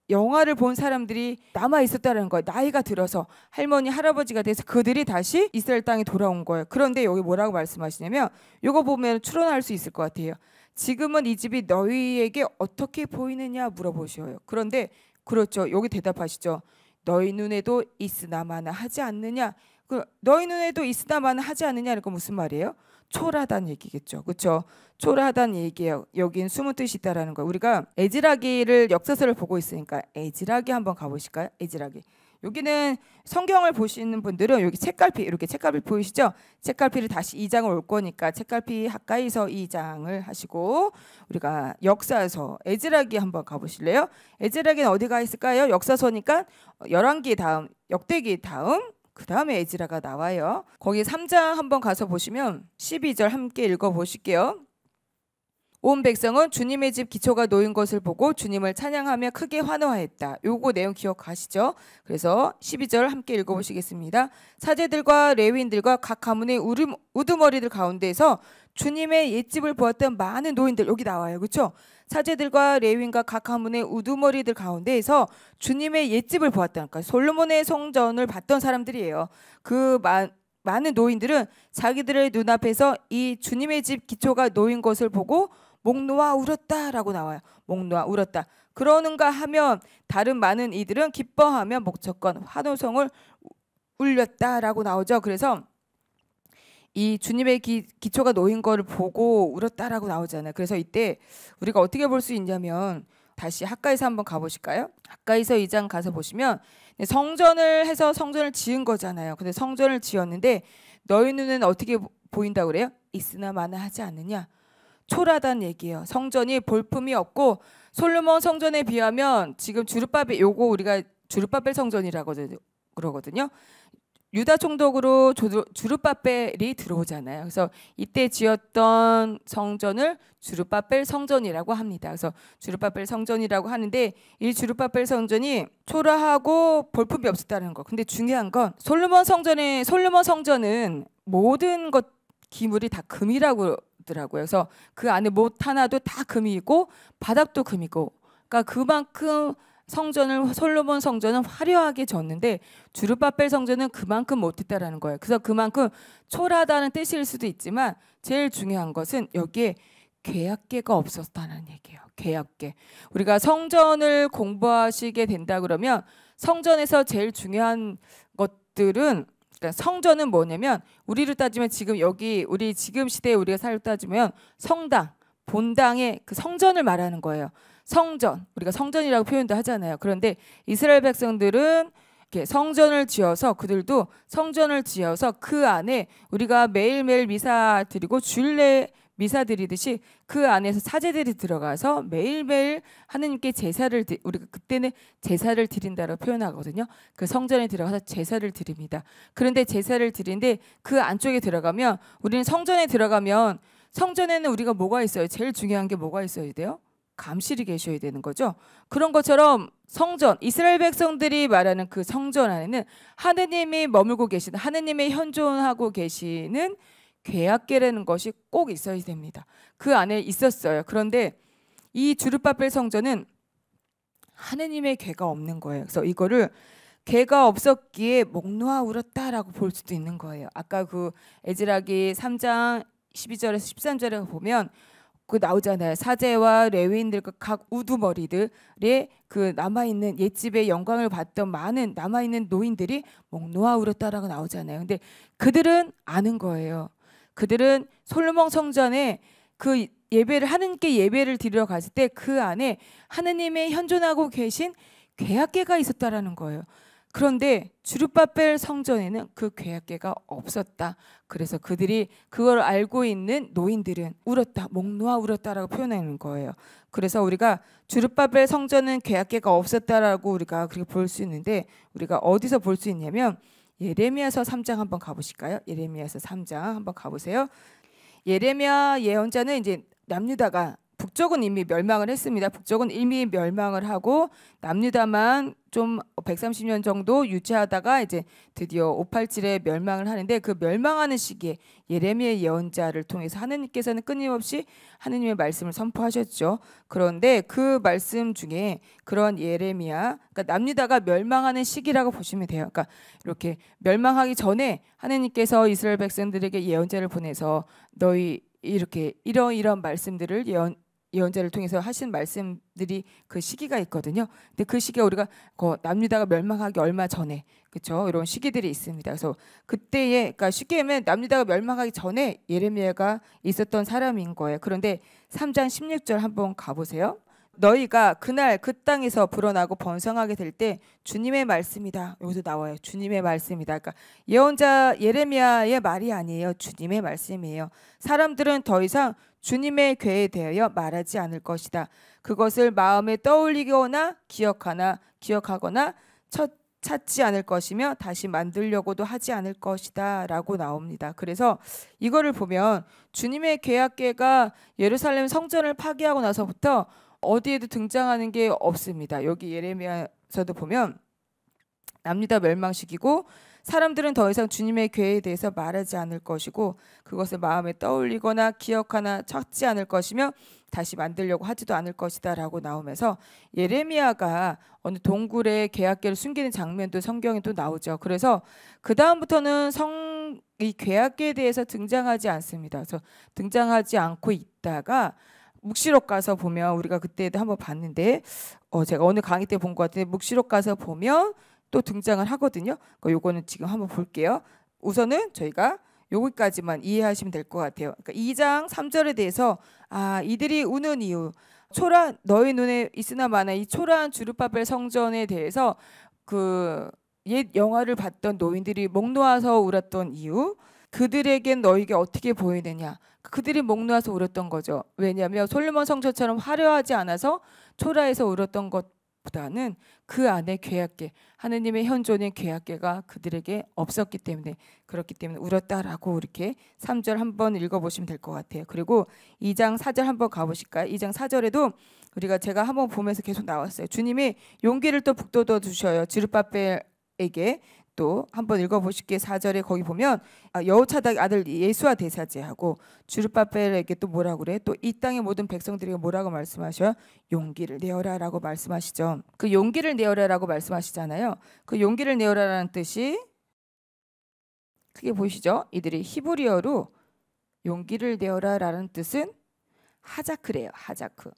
영화를 본 사람들이 남아 있었다는 거예요. 나이가 들어서 할머니 할아버지가 돼서 그들이 다시 이스라엘 땅에 돌아온 거예요. 그런데 여기 뭐라고 말씀하시냐면 이거 보면 추론할 수 있을 것 같아요. 지금은 이 집이 너희에게 어떻게 보이느냐 물어보셔요. 그런데 그렇죠. 여기 대답하시죠. 너희 눈에도 있으나마나 하지 않느냐. 너희 눈에도 있으나마나 하지 않느냐. 이거 무슨 말이에요? 초라하다는 얘기겠죠. 그렇죠? 초라하다는 얘기예요. 여긴 숨은 뜻이 있다라는 거예요. 우리가 에즈라기를 역사서를 보고 있으니까 에즈라기 한번 가보실까요? 에즈라기. 여기는 성경을 보시는 분들은 여기 책갈피, 이렇게 책갈피 보이시죠? 책갈피를 다시 2장을 올 거니까 책갈피 가까이서 2장을 하시고 우리가 역사서 에즈라기 한번 가보실래요? 에즈라기는 어디가 있을까요? 역사서니까 열왕기 다음, 역대기 다음, 그 다음에 에즈라가 나와요. 거기 3장 한번 가서 보시면 12절 함께 읽어보실게요. 온 백성은 주님의 집 기초가 놓인 것을 보고 주님을 찬양하며 크게 환호하였다. 요거 내용 기억하시죠? 그래서 12절 함께 읽어보시겠습니다. 사제들과 레위인들과 각 가문의 우두머리들 가운데에서 주님의 옛집을 보았던 많은 노인들, 여기 나와요. 그렇죠? 사제들과 레위인과 각 가문의 우두머리들 가운데에서 주님의 옛집을 보았다니까. 솔로몬의 성전을 봤던 사람들이에요. 그 많은 노인들은 자기들의 눈앞에서 이 주님의 집 기초가 놓인 것을 보고 목 놓아 울었다라고 나와요. 목 놓아 울었다. 그러는가 하면 다른 많은 이들은 기뻐하며 목젖건 환호성을 울렸다라고 나오죠. 그래서 이 주님의 기초가 놓인 거를 보고 울었다라고 나오잖아요. 그래서 이때 우리가 어떻게 볼 수 있냐면 다시 학가에서 한번 가보실까요? 학가에서 2장 가서 보시면 성전을 해서 성전을 지은 거잖아요. 근데 성전을 지었는데 너희 눈에는 어떻게 보인다고 그래요? 있으나마나 하지 않느냐. 초라하다는 얘기예요. 성전이 볼품이 없고 솔로몬 성전에 비하면 지금 주룹바벨, 요거 우리가 주룹바벨 성전이라고 그러거든요. 유다 총독으로 주룹바벨이 들어오잖아요. 그래서 이때 지었던 성전을 주룹바벨 성전이라고 합니다. 그래서 주룹바벨 성전이라고 하는데 이 주룹바벨 성전이 초라하고 볼품이 없었다는 거. 근데 중요한 건 솔로몬 성전은 모든 것 기물이 다 금이라고 더라고요. 그래서 그 안에 못 하나도 다 금이고 바닥도 금이고, 그러니까 그만큼 솔로몬 성전은 화려하게 졌는데 주룹바벨 성전은 그만큼 못했다라는 거예요. 그래서 그만큼 초라하다는 뜻일 수도 있지만 제일 중요한 것은 여기에 계약계가 없었다는 얘기예요. 계약계. 우리가 성전을 공부하시게 된다 그러면 성전에서 제일 중요한 것들은, 그러니까 성전은 뭐냐면 우리로 따지면 지금 여기 우리 지금 시대에 우리가 살고 따지면 성당, 본당의 그 성전을 말하는 거예요. 성전, 우리가 성전이라고 표현도 하잖아요. 그런데 이스라엘 백성들은 이렇게 성전을 지어서 그들도 성전을 지어서 그 안에 우리가 매일매일 미사 드리고 주일내 미사 드리듯이 그 안에서 사제들이 들어가서 매일매일 하느님께 제사를 우리가 그때는 제사를 드린다고 표현하거든요. 그 성전에 들어가서 제사를 드립니다. 그런데 제사를 드리는데 그 안쪽에 들어가면 우리는 성전에 들어가면 성전에는 우리가 뭐가 있어요? 제일 중요한 게 뭐가 있어야 돼요? 감실이 계셔야 되는 거죠. 그런 것처럼 성전, 이스라엘 백성들이 말하는 그 성전 안에는 하느님이 머물고 계시는, 하느님의 현존하고 계시는 계약계라는 것이 꼭 있어야 됩니다. 그 안에 있었어요. 그런데 이 주룹바벨 성전은 하느님의 계가 없는 거예요. 그래서 이거를 계가 없었기에 목 놓아 울었다라고 볼 수도 있는 거예요. 아까 그 에즈라기 3장 12절에서 13절에 보면 그 나오잖아요. 사제와 레위인들과 각 우두머리들의 그 남아있는 옛집의 영광을 봤던 많은 남아있는 노인들이 목 놓아 울었다라고 나오잖아요. 근데 그들은 아는 거예요. 그들은 솔로몬 성전에 그 예배를 하느님께 예배를 드리러 갔을 때 그 안에 하느님의 현존하고 계신 괴악궤가 있었다라는 거예요. 그런데 주룹바벨 성전에는 그 괴악궤가 없었다. 그래서 그들이 그걸 알고 있는 노인들은 울었다, 목 놓아 울었다라고 표현하는 거예요. 그래서 우리가 주룹바벨 성전은 괴악궤가 없었다라고 우리가 그렇게 볼 수 있는데 우리가 어디서 볼 수 있냐면 예레미야서 3장 한번 가보실까요? 예레미야서 3장 한번 가보세요. 예레미야 예언자는 이제 남유다가 북쪽은 이미 멸망을 했습니다. 북쪽은 이미 멸망을 하고 남유다만 좀 130년 정도 유지하다가 이제 드디어 587에 멸망을 하는데 그 멸망하는 시기에 예레미야 예언자를 통해서 하느님께서는 끊임없이 하느님의 말씀을 선포하셨죠. 그런데 그 말씀 중에 그런 예레미야, 그러니까 남유다가 멸망하는 시기라고 보시면 돼요. 그러니까 이렇게 멸망하기 전에 하느님께서 이스라엘 백성들에게 예언자를 보내서 너희 이렇게 이런 말씀들을 예언자를 통해서 하신 말씀들이 그 시기가 있거든요. 근데 그 시기가 우리가 남유다가 멸망하기 얼마 전에 그렇죠? 이런 시기들이 있습니다. 그래서 그때에 그러니까 쉽게 하면 남유다가 멸망하기 전에 예레미야가 있었던 사람인 거예요. 그런데 3장 16절 한번 가보세요. 너희가 그날 그 땅에서 불어나고 번성하게 될 때 주님의 말씀이다. 여기서 나와요. 주님의 말씀이다. 그러니까 예언자 예레미야의 말이 아니에요. 주님의 말씀이에요. 사람들은 더 이상 주님의 궤에 대하여 말하지 않을 것이다. 그것을 마음에 떠올리거나 기억하거나 찾지 않을 것이며 다시 만들려고도 하지 않을 것이다 라고 나옵니다. 그래서 이거를 보면 주님의 궤악궤가 예루살렘 성전을 파괴하고 나서부터 어디에도 등장하는 게 없습니다. 여기 예레미야서도 보면 남유다 멸망시키고 사람들은 더 이상 주님의 궤에 대해서 말하지 않을 것이고 그것을 마음에 떠올리거나 찾지 않을 것이며 다시 만들려고 하지도 않을 것이다 라고 나오면서 예레미야가 어느 동굴에 궤악궤를 숨기는 장면도 성경에 또 나오죠. 그래서 그 다음부터는 이 궤악궤에 대해서 등장하지 않습니다. 그래서 등장하지 않고 있다가 묵시록 가서 보면 우리가 그때도 한번 봤는데 제가 어느 강의 때 본 것 같은데 묵시록 가서 보면 또 등장을 하거든요. 요거는 지금 한번 볼게요. 우선은 저희가 여기까지만 이해하시면 될 것 같아요. 그러니까 2장 3절에 대해서 이들이 우는 이유 너희 눈에 있으나 마나 이 초라한 주룹바벨 성전에 대해서 그 옛 영화를 봤던 노인들이 목 놓아서 울었던 이유 그들에겐 너에게 어떻게 보이느냐 그들이 목 놓아서 울었던 거죠. 왜냐하면 솔로몬 성전처럼 화려하지 않아서 초라해서 울었던 것보다는 그 안에 궤악궤 하느님의 현존의 궤악궤가 그들에게 없었기 때문에 그렇기 때문에 울었다라고 이렇게 3절 한번 읽어보시면 될 것 같아요. 그리고 2장 4절 한번 가보실까요? 2장 4절에도 제가 한번 보면서 계속 나왔어요. 주님이 용기를 또 북돋워 주셔요. 주룹바벨에게 또 한번 읽어보실게요. 4절에 거기 보면 여호차닥 아들 예수와 대사제하고 주룹바벨에게 또 뭐라고 그래? 또 이 땅의 모든 백성들에게 뭐라고 말씀하셔요? 용기를 내어라라고 말씀하시죠. 그 용기를 내어라라고 말씀하시잖아요. 그 용기를 내어라라는 뜻이 크게 보이시죠? 이들이 히브리어로 용기를 내어라라는 뜻은 하자크래요. 하자크.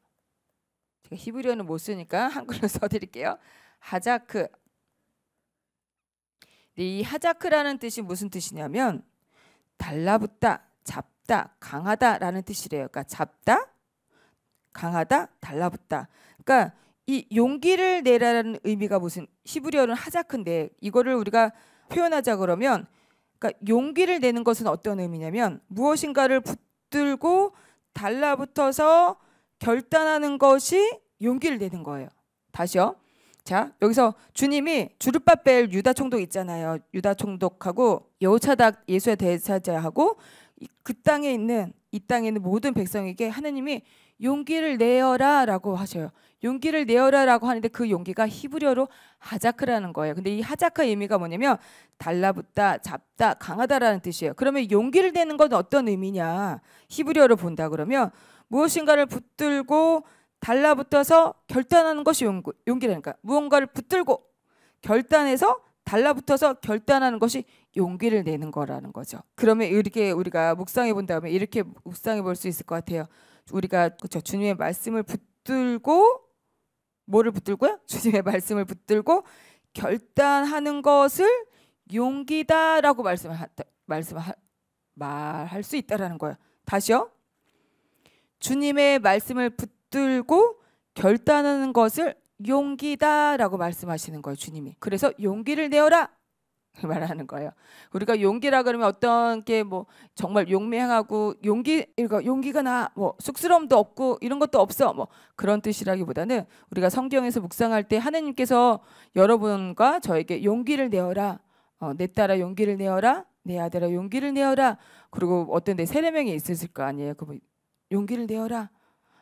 제가 히브리어는 못 쓰니까 한글로 써드릴게요. 하자크. 이 하자크라는 뜻이 무슨 뜻이냐면 달라붙다, 잡다, 강하다라는 뜻이래요. 그러니까 잡다, 강하다, 달라붙다. 그러니까 이 용기를 내라는 의미가 무슨 히브리어는 하자크인데 이거를 우리가 표현하자 그러면 그러니까 용기를 내는 것은 어떤 의미냐면 무엇인가를 붙들고 달라붙어서 결단하는 것이 용기를 내는 거예요. 다시요. 자, 여기서 주님이 주룹바벨 유다 총독 있잖아요. 유다 총독하고 여호차닥 예수의 대사자하고 이 땅에 있는 모든 백성에게 하느님이 용기를 내어라라고 하셔요. 용기를 내어라라고 하는데 그 용기가 히브리어로 하자크라는 거예요. 근데 이 하자크의 의미가 뭐냐면 달라붙다, 잡다, 강하다라는 뜻이에요. 그러면 용기를 내는 건 어떤 의미냐? 히브리어로 본다 그러면 무엇인가를 붙들고 달라붙어서 결단하는 것이 용기라니까. 무언가를 붙들고 결단해서 달라붙어서 결단하는 것이 용기를 내는 거라는 거죠. 그러면 이렇게 우리가 묵상해 본다면 이렇게 묵상해 볼 수 있을 것 같아요. 우리가 그렇죠. 주님의 말씀을 붙들고 뭐를 붙들고요? 주님의 말씀을 붙들고 결단하는 것을 용기다라고 말할 수 있다라는 거예요. 다시요. 주님의 말씀을 붙들고 결단하는 것을 용기다라고 말씀하시는 거예요. 주님이. 그래서 용기를 내어라 말하는 거예요. 우리가 용기라 그러면 어떤 게 뭐 정말 용맹하고 용기가 나 뭐 쑥스러움도 없고 이런 것도 없어 뭐 그런 뜻이라기보다는 우리가 성경에서 묵상할 때 하나님께서 여러분과 저에게 용기를 내어라, 내 딸아 용기를 내어라, 내 아들아 용기를 내어라. 그리고 어떤 데 세네 명이 있으실 거 아니에요. 그 용기를 내어라,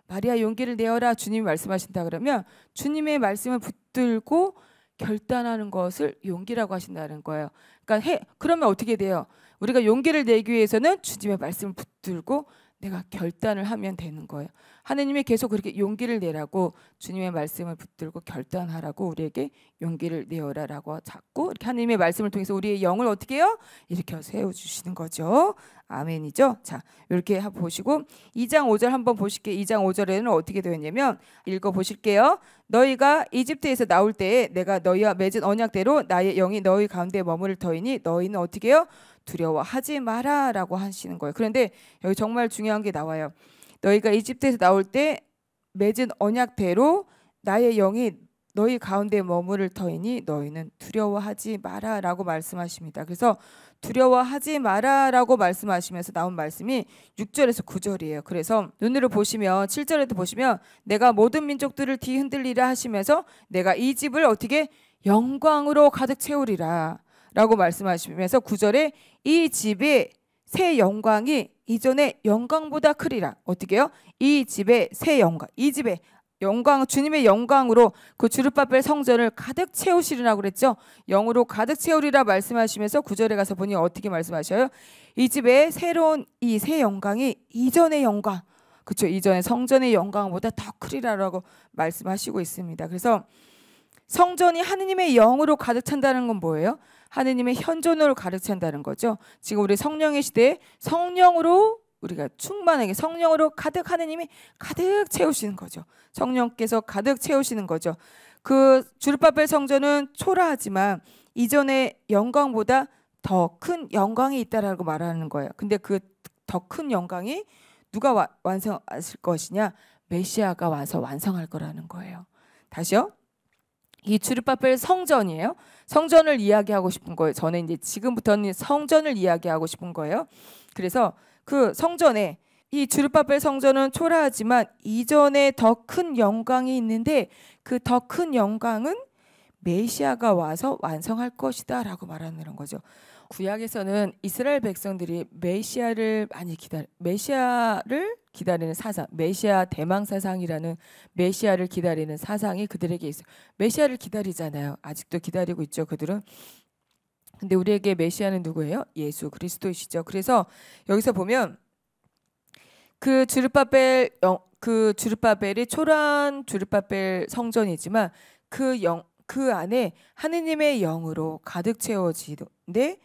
마리아 용기를 내어라 주님이 말씀하신다 그러면 주님의 말씀을 붙들고 결단하는 것을 용기라고 하신다는 거예요. 그러니까 그러면 어떻게 돼요? 우리가 용기를 내기 위해서는 주님의 말씀을 붙들고 내가 결단을 하면 되는 거예요. 하나님이 계속 그렇게 용기를 내라고 주님의 말씀을 붙들고 결단하라고 우리에게 용기를 내어라라고 자꾸 이렇게 하나님의 말씀을 통해서 우리의 영을 어떻게 해요? 이렇게 세워주시는 거죠. 아멘이죠. 자, 이렇게 보시고 2장 5절 한번 보실게요. 2장 5절에는 어떻게 되어 있냐면 읽어보실게요. 너희가 이집트에서 나올 때에 내가 너희와 맺은 언약대로 나의 영이 너희 가운데 머무를 터이니 너희는 어떻게 해요? 두려워하지 마라 라고 하시는 거예요. 그런데 여기 정말 중요한 게 나와요. 너희가 이집트에서 나올 때 맺은 언약대로 나의 영이 너희 가운데 머무를 터이니 너희는 두려워하지 마라 라고 말씀하십니다. 그래서 두려워하지 마라 라고 말씀하시면서 나온 말씀이 6절에서 9절이에요. 그래서 눈으로 보시면 7절에도 보시면 내가 모든 민족들을 뒤흔들리라 하시면서 내가 이 집을 어떻게 영광으로 가득 채우리라 라고 말씀하시면서 9절에 이 집의 새 영광이 이전의 영광보다 크리라. 어떻게 해요? 이 집의 새 영광, 이 집의 영광, 주님의 영광으로 그 주르바벨 성전을 가득 채우시리라고 그랬죠. 영으로 가득 채우리라 말씀하시면서 9절에 가서 보니 어떻게 말씀하셔요? 이 집의 새로운 이 새 영광이 이전의 영광, 그렇죠? 이전의 성전의 영광보다 더 크리라라고 말씀하시고 있습니다. 그래서 성전이 하느님의 영으로 가득 찬다는 건 뭐예요? 하느님의 현존으로 가득 찬다는 거죠. 지금 우리 성령의 시대에 성령으로 우리가 충만하게 성령으로 가득 하느님이 가득 채우시는 거죠. 성령께서 가득 채우시는 거죠. 그 주르바벨 성전은 초라하지만 이전의 영광보다 더 큰 영광이 있다라고 말하는 거예요. 근데 그 더 큰 영광이 누가 완성하실 것이냐? 메시아가 와서 완성할 거라는 거예요. 다시요. 이 주르바벨 성전이에요. 성전을 이야기하고 싶은 거예요. 저는 이제 지금부터는 성전을 이야기하고 싶은 거예요. 그래서 그 성전에 이 주르바벨 성전은 초라하지만 이전에 더 큰 영광이 있는데 그 더 큰 영광은 메시아가 와서 완성할 것이다 라고 말하는 거죠. 구약에서는 이스라엘 백성들이 메시아를 기다리는 사상, 메시아 대망 사상이라는 메시아를 기다리는 사상이 그들에게 있어요. 메시아를 기다리잖아요. 아직도 기다리고 있죠, 그들은. 근데 우리에게 메시아는 누구예요? 예수 그리스도이시죠. 그래서 여기서 보면 그 주르바벨이 초라한 주르바벨 성전이지만 그 안에 하느님의 영으로 가득 채워지는데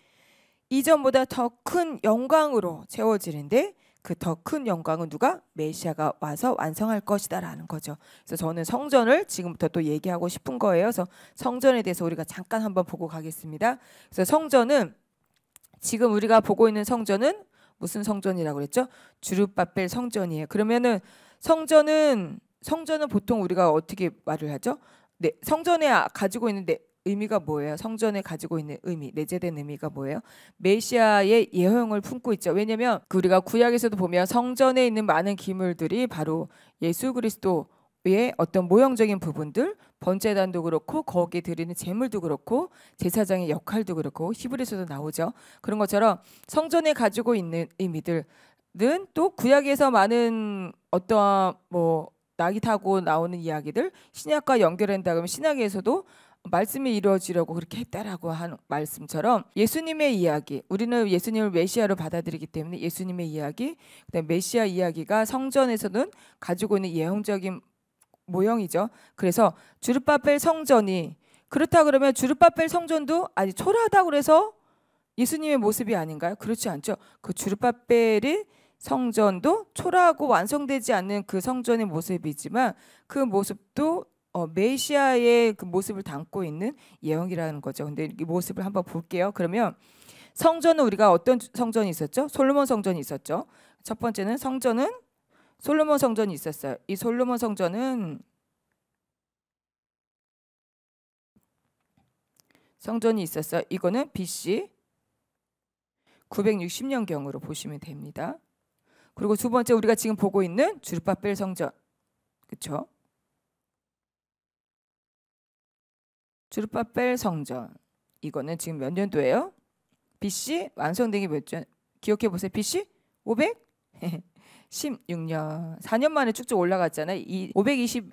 이전보다 더 큰 영광으로 채워지는데 그 더 큰 영광은 누가? 메시아가 와서 완성할 것이다라는 거죠. 그래서 저는 성전을 지금부터 또 얘기하고 싶은 거예요. 그래서 성전에 대해서 우리가 잠깐 한번 보고 가겠습니다. 그래서 성전은 지금 우리가 보고 있는 성전은 무슨 성전이라고 그랬죠? 주르바벨 성전이에요. 그러면은 성전은 보통 우리가 어떻게 말을 하죠? 네, 성전에 가지고 있는 의미가 뭐예요? 성전에 가지고 있는 의미, 내재된 의미가 뭐예요? 메시아의 예형을 품고 있죠. 왜냐하면 우리가 구약에서도 보면 성전에 있는 많은 기물들이 바로 예수 그리스도의 어떤 모형적인 부분들, 번제단도 그렇고 거기에 드리는 제물도 그렇고 제사장의 역할도 그렇고 히브리서도 나오죠. 그런 것처럼 성전에 가지고 있는 의미들은 또 구약에서 많은 어떠한 낙이 타고 나오는 이야기들 신약과 연결한다 그러면 신약에서도 말씀이 이루어지려고 그렇게 했다라고 하는 말씀처럼 예수님의 이야기, 우리는 예수님을 메시아로 받아들이기 때문에 예수님의 이야기, 그다음에 메시아 이야기가 성전에서는 가지고 있는 예형적인 모형이죠. 그래서 주르바벨 성전이 그렇다 그러면 주르바벨 성전도 아직 초라하다고 그래서 예수님의 모습이 아닌가요? 그렇지 않죠. 그 주르바벨이 성전도 초라하고 완성되지 않는 그 성전의 모습이지만 그 모습도 메시아의 그 모습을 담고 있는 예언이라는 거죠. 근데 이 모습을 한번 볼게요. 그러면 성전은 우리가 어떤 성전이 있었죠? 솔로몬 성전이 있었죠. 첫 번째는 성전은 솔로몬 성전이 있었어요. 이 솔로몬 성전이 있었어요. 이거는 BC 960년경으로 보시면 됩니다. 그리고 두 번째 우리가 지금 보고 있는 주르바벨 성전, 그렇죠? 주르바벨 성전, 이거는 지금 몇 년도예요? BC 완성된 게 몇 년? 기억해 보세요. BC 516년. 4년 만에 쭉쭉 올라갔잖아요. 이 520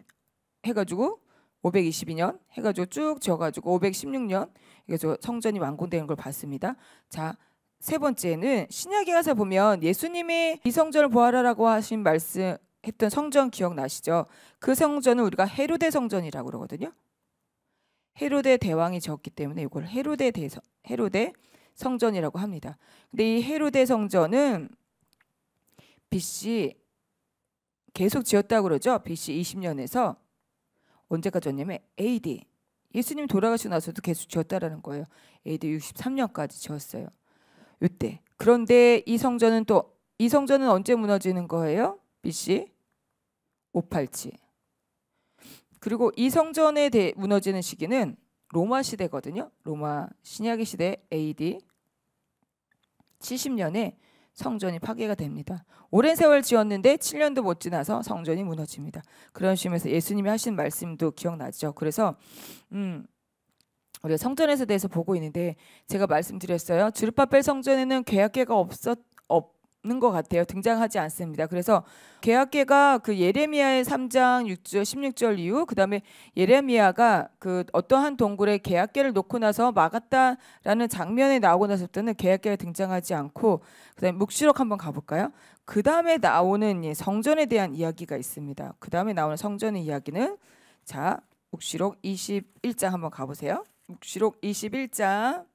해가지고 522년 해가지고 쭉 지어가지고 516년 그래서 성전이 완공되는 걸 봤습니다. 자, 세 번째는 신약에 가서 보면 예수님이 이 성전을 보아라라고 하신 말씀했던 성전 기억나시죠? 그 성전은 우리가 헤로데 성전이라고 그러거든요. 헤로데 대왕이 지었기 때문에 이걸 헤로데 성전이라고 합니다. 근데 이 헤로데 성전은 BC 계속 지었다고 그러죠. BC 20년에서 언제까지 지었냐면 AD 예수님 돌아가시고 나서도 계속 지었다라는 거예요. AD 63년까지 지었어요. 이때. 그런데 이 성전은 언제 무너지는 거예요? BC 587. 그리고 이 성전에 무너지는 시기는 로마 시대거든요. 로마 신약의 시대 AD 70년에 성전이 파괴가 됩니다. 오랜 세월 지었는데 7년도 못 지나서 성전이 무너집니다. 그런 식으로 예수님이 하신 말씀도 기억나죠. 그래서 우리가 성전에 대해서 보고 있는데 제가 말씀드렸어요. 주르바벨 성전에는 계약궤가 없는 것 같아요. 등장하지 않습니다. 그래서 계약궤가 그 예레미야의 3장 6절 16절 이후 그다음에 예레미야가 그 어떠한 동굴에 계약궤를 놓고 나서 막았다라는 장면에 나오고 나서부터는 계약궤가 등장하지 않고 그다음에 묵시록 한번 가볼까요? 그 다음에 나오는 성전에 대한 이야기가 있습니다. 그 다음에 나오는 성전의 이야기는 자 묵시록 21장 한번 가보세요. 묵시록 21장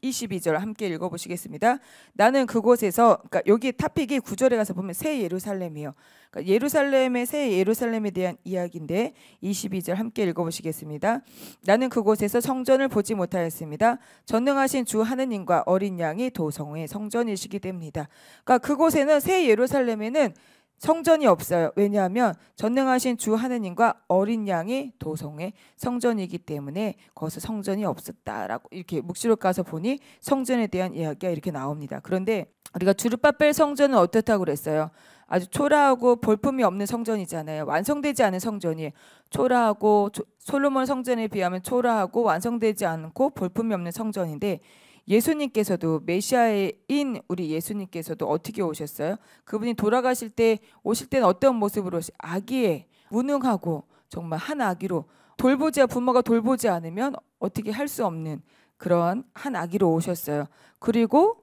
22절 함께 읽어보시겠습니다. 나는 그곳에서 그러니까 여기 토픽이 9절에 가서 보면 새 예루살렘이에요. 그러니까 예루살렘의 새 예루살렘에 대한 이야기인데 22절 함께 읽어보시겠습니다. 나는 그곳에서 성전을 보지 못하였습니다. 전능하신 주 하느님과 어린 양이 도성의 성전이시기 때문이다. 그러니까 그곳에는 새 예루살렘에는 성전이 없어요. 왜냐하면 전능하신 주 하느님과 어린 양이 도성의 성전이기 때문에 거기서 성전이 없었다라고 이렇게 묵시록 가서 보니 성전에 대한 이야기가 이렇게 나옵니다. 그런데 우리가 주르바벨 성전은 어떻다고 그랬어요? 아주 초라하고 볼품이 없는 성전이잖아요. 완성되지 않은 성전이 초라하고 솔로몬 성전에 비하면 초라하고 완성되지 않고 볼품이 없는 성전인데 예수님께서도 메시아인 우리 예수님께서도 어떻게 오셨어요? 그분이 돌아가실 때 오실 때는 어떤 모습으로 아기에 무능하고 정말 한 아기로 부모가 돌보지 않으면 어떻게 할 수 없는 그런 한 아기로 오셨어요. 그리고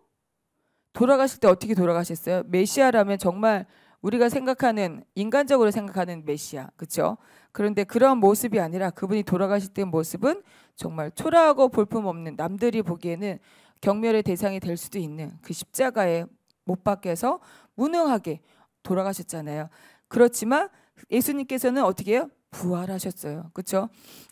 돌아가실 때 어떻게 돌아가셨어요? 메시아라면 정말 우리가 생각하는 인간적으로 생각하는 메시아, 그렇죠? 그런데 그런 모습이 아니라 그분이 돌아가실 때 모습은 정말 초라하고 볼품없는 남들이 보기에는 경멸의 대상이 될 수도 있는 그 십자가에 못 박혀서 무능하게 돌아가셨잖아요. 그렇지만 예수님께서는 어떻게 해요? 부활하셨어요. 그렇죠?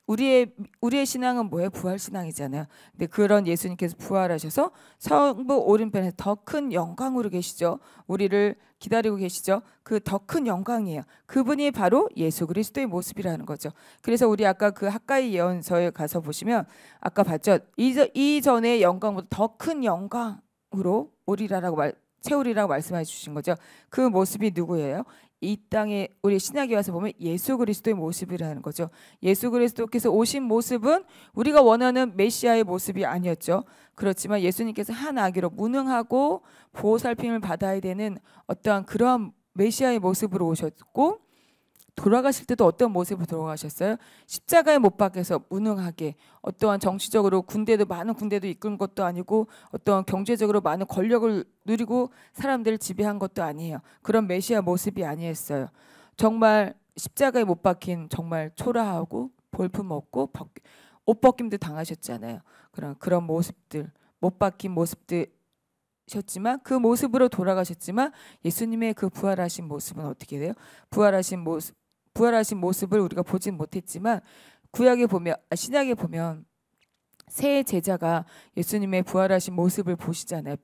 우리의 신앙은 뭐예요? 부활 신앙이잖아요. 근데 그런 예수님께서 부활하셔서 성부 오른편에 더 큰 영광으로 계시죠. 우리를 기다리고 계시죠. 그 더 큰 영광이에요. 그분이 바로 예수 그리스도의 모습이라는 거죠. 그래서 우리 아까 그 학가이 예언서에 가서 보시면 아까 봤죠. 이전의 영광보다 더 큰 영광으로 채우리라고 말씀해 주신 거죠. 그 모습이 누구예요? 이 땅에 우리 신약에 와서 보면 예수 그리스도의 모습이라는 거죠. 예수 그리스도께서 오신 모습은 우리가 원하는 메시아의 모습이 아니었죠. 그렇지만 예수님께서 한 아기로 무능하고 보살핌을 받아야 되는 어떠한 그러한 메시아의 모습으로 오셨고 돌아가실 때도 어떤 모습으로 돌아가셨어요? 십자가에 못 박혀서 무능하게 어떠한 정치적으로 많은 군대도 이끈 것도 아니고 어떠한 경제적으로 많은 권력을 누리고 사람들을 지배한 것도 아니에요. 그런 메시아 모습이 아니었어요. 정말 십자가에 못 박힌 정말 초라하고 볼품없고 옷 벗김도 당하셨잖아요. 그런 모습들 못 박힌 모습들 셨지만 그 모습으로 돌아가셨지만 예수님의 그 부활하신 모습은 어떻게 돼요? 부활하신 모습을 우리가 보진 못했지만 구약에 보면 신약에 보면 새 제자가 예수님의 부활하신 모습을 보시잖아요.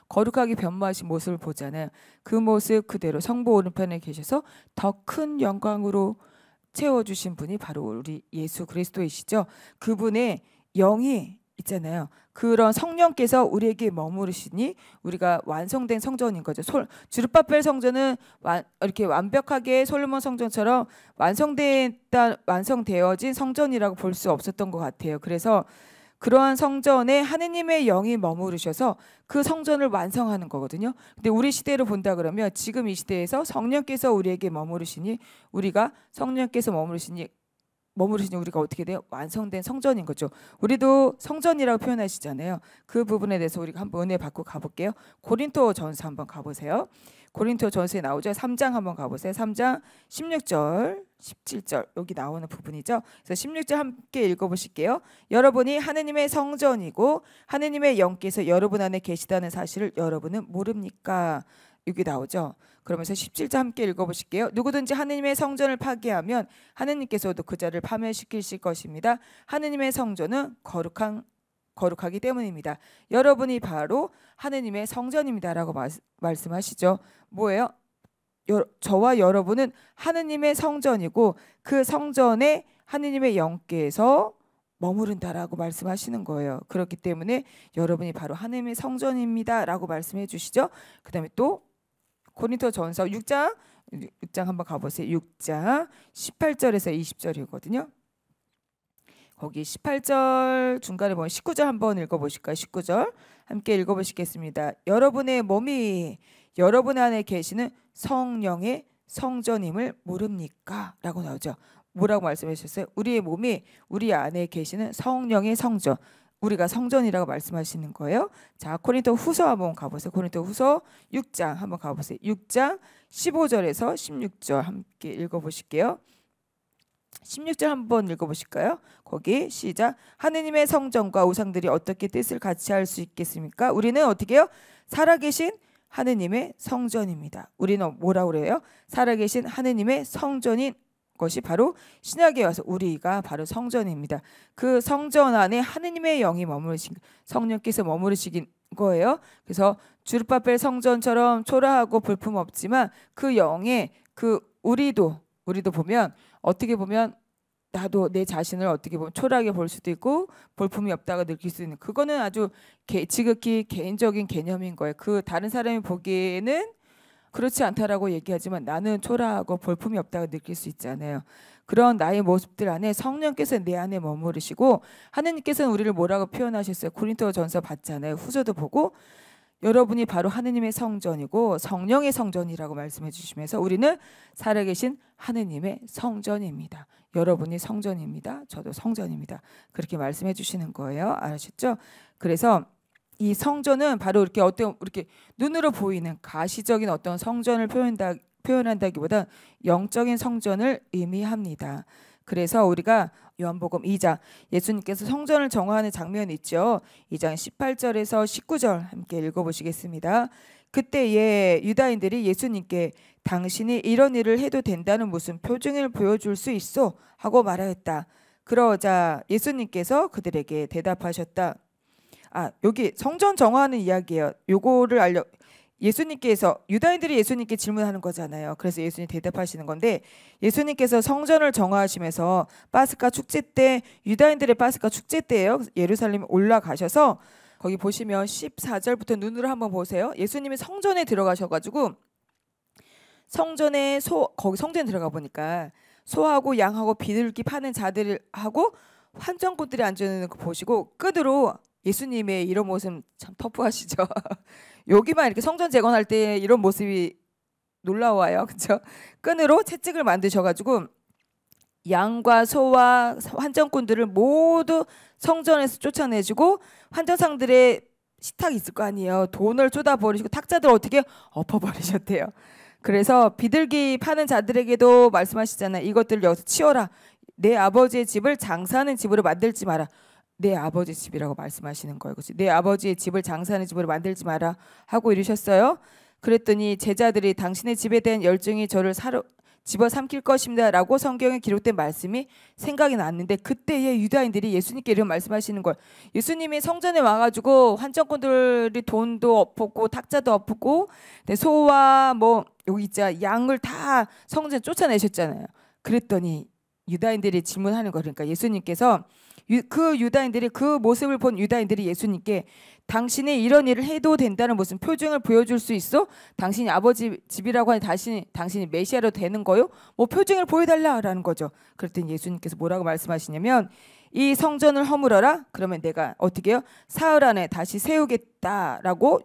거룩하게 변모하신 모습을 보잖아요. 그 모습 그대로 성부 오른편에 계셔서 더 큰 영광으로 채워주신 분이 바로 우리 예수 그리스도이시죠. 그분의 영이 있잖아요. 그런 성령께서 우리에게 머무르시니 우리가 완성된 성전인 거죠. 주르바벨 성전은 이렇게 완벽하게 솔로몬 성전처럼 완성되어진 성전이라고 볼 수 없었던 것 같아요. 그래서 그러한 성전에 하느님의 영이 머무르셔서 그 성전을 완성하는 거거든요. 근데 우리 시대로 본다 그러면 지금 이 시대에서 성령께서 우리에게 머무르시니 성령께서 머무르시니 우리가 어떻게 돼요? 완성된 성전인 거죠. 우리도 성전이라고 표현하시잖아요. 그 부분에 대해서 우리가 한번 은혜 받고 가볼게요. 고린토전서 한번 가보세요. 고린토전서에 나오죠. 3장 한번 가보세요. 3장 16절 17절 여기 나오는 부분이죠. 그래서 16절 함께 읽어보실게요. 여러분이 하느님의 성전이고 하느님의 영께서 여러분 안에 계시다는 사실을 여러분은 모릅니까? 여기 나오죠. 그러면서 17절 함께 읽어보실게요. 누구든지 하느님의 성전을 파괴하면 하느님께서도 그 자를 파멸시키실 것입니다. 하느님의 성전은 거룩하기 때문입니다. 여러분이 바로 하느님의 성전입니다라고 말씀하시죠. 뭐예요? 저와 여러분은 하느님의 성전이고 그 성전에 하느님의 영께서 머무른다라고 말씀하시는 거예요. 그렇기 때문에 여러분이 바로 하느님의 성전입니다라고 말씀해 주시죠. 그 다음에 또 고린토전서 6장 한번 가보세요. 6장 18절에서 20절이거든요. 거기 18절 중간에 보면 19절 한번 읽어보실까요? 19절 함께 읽어보시겠습니다. 여러분의 몸이 여러분 안에 계시는 성령의 성전임을 모릅니까? 라고 나오죠. 뭐라고 말씀해 주셨어요? 우리의 몸이 우리 안에 계시는 성령의 성전, 우리가 성전이라고 말씀하시는 거예요. 자, 고린도 후서 한번 가보세요. 고린도 후서 6장 한번 가보세요. 6장 15절에서 16절 함께 읽어보실게요. 16절 한번 읽어보실까요? 거기 시작. 하느님의 성전과 우상들이 어떻게 뜻을 같이 할 수 있겠습니까? 우리는 어떻게 해요? 살아계신 하느님의 성전입니다. 우리는 뭐라고 그래요? 살아계신 하느님의 성전인 것이 바로 신약에 와서 우리가 바로 성전입니다. 그 성전 안에 하느님의 영이 머무르신 성령께서 머무르시긴 거예요. 그래서 주르바벨 성전처럼 초라하고 볼품 없지만 그 영에 우리도 보면 어떻게 보면 나도 내 자신을 어떻게 보면 초라하게 볼 수도 있고 볼품이 없다고 느낄 수 있는, 그거는 아주 지극히 개인적인 개념인 거예요. 그 다른 사람이 보기에는 그렇지 않다라고 얘기하지만 나는 초라하고 볼품이 없다고 느낄 수 있잖아요. 그런 나의 모습들 안에 성령께서 내 안에 머무르시고 하느님께서는 우리를 뭐라고 표현하셨어요? 고린토전서 봤잖아요. 후서도 보고 여러분이 바로 하느님의 성전이고 성령의 성전이라고 말씀해 주시면서 우리는 살아계신 하느님의 성전입니다. 여러분이 성전입니다. 저도 성전입니다. 그렇게 말씀해 주시는 거예요. 아셨죠? 그래서 이 성전은 바로 이렇게 눈으로 보이는 가시적인 어떤 성전을 표현한다기보다 영적인 성전을 의미합니다. 그래서 우리가 요한복음 2장 예수님께서 성전을 정화하는 장면이 있죠. 2장 18절에서 19절 함께 읽어보시겠습니다. 그때에 유다인들이 예수님께 당신이 이런 일을 해도 된다는 무슨 표징을 보여줄 수 있어? 하고 말하였다. 그러자 예수님께서 그들에게 대답하셨다. 여기 성전 정화하는 이야기예요. 요거를 유다인들이 예수님께 질문하는 거잖아요. 그래서 예수님 대답하시는 건데, 예수님께서 성전을 정화하시면서 파스카 축제 때, 유다인들의 파스카 축제 때예요. 예루살렘에 올라가셔서 거기 보시면 14절부터 눈으로 한번 보세요. 예수님이 성전에 들어가셔가지고 거기 성전에 들어가 보니까 소하고 양하고 비둘기 파는 자들하고 환전꾼들이 앉아있는 거 보시고 끈으로, 예수님의 이런 모습 참 터프하시죠. 여기만 이렇게 성전 재건할 때 이런 모습이 놀라워요. 그렇죠? 끈으로 채찍을 만드셔가지고 양과 소와 환전꾼들을 모두 성전에서 쫓아내시고 환전상들의 식탁이 있을 거 아니에요. 돈을 쏟아버리시고 탁자들 어떻게 엎어버리셨대요. 그래서 비둘기 파는 자들에게도 말씀하시잖아요. 이것들을 여기서 치워라. 내 아버지의 집을 장사하는 집으로 만들지 마라. 내 아버지 집이라고 말씀하시는 거예요. 그렇지? 내 아버지의 집을 장사하는 집으로 만들지 마라 하고 이르셨어요. 그랬더니 제자들이 당신의 집에 대한 열정이 저를 집어삼킬 것입니다 라고 성경에 기록된 말씀이 생각이 났는데, 그때에 유다인들이 예수님께 이런 말씀하시는 거예요. 예수님이 성전에 와가지고 환전꾼들이 돈도 엎었고 탁자도 엎었고 소와 뭐 여기 있자 양을 다 성전에 쫓아내셨잖아요. 그랬더니 유다인들이 질문하는 거, 그러니까 예수님께서 그 유다인들이, 그 모습을 본 유다인들이 예수님께 당신이 이런 일을 해도 된다는 무슨 표징을 보여줄 수 있어? 당신이 아버지 집이라고 하니 당신이 메시아로 되는 거요? 뭐 표징을 보여달라라는 거죠. 그랬더니 예수님께서 뭐라고 말씀하시냐면, 이 성전을 허물어라. 그러면 내가 어떻게 해요? 사흘 안에 다시 세우겠다라고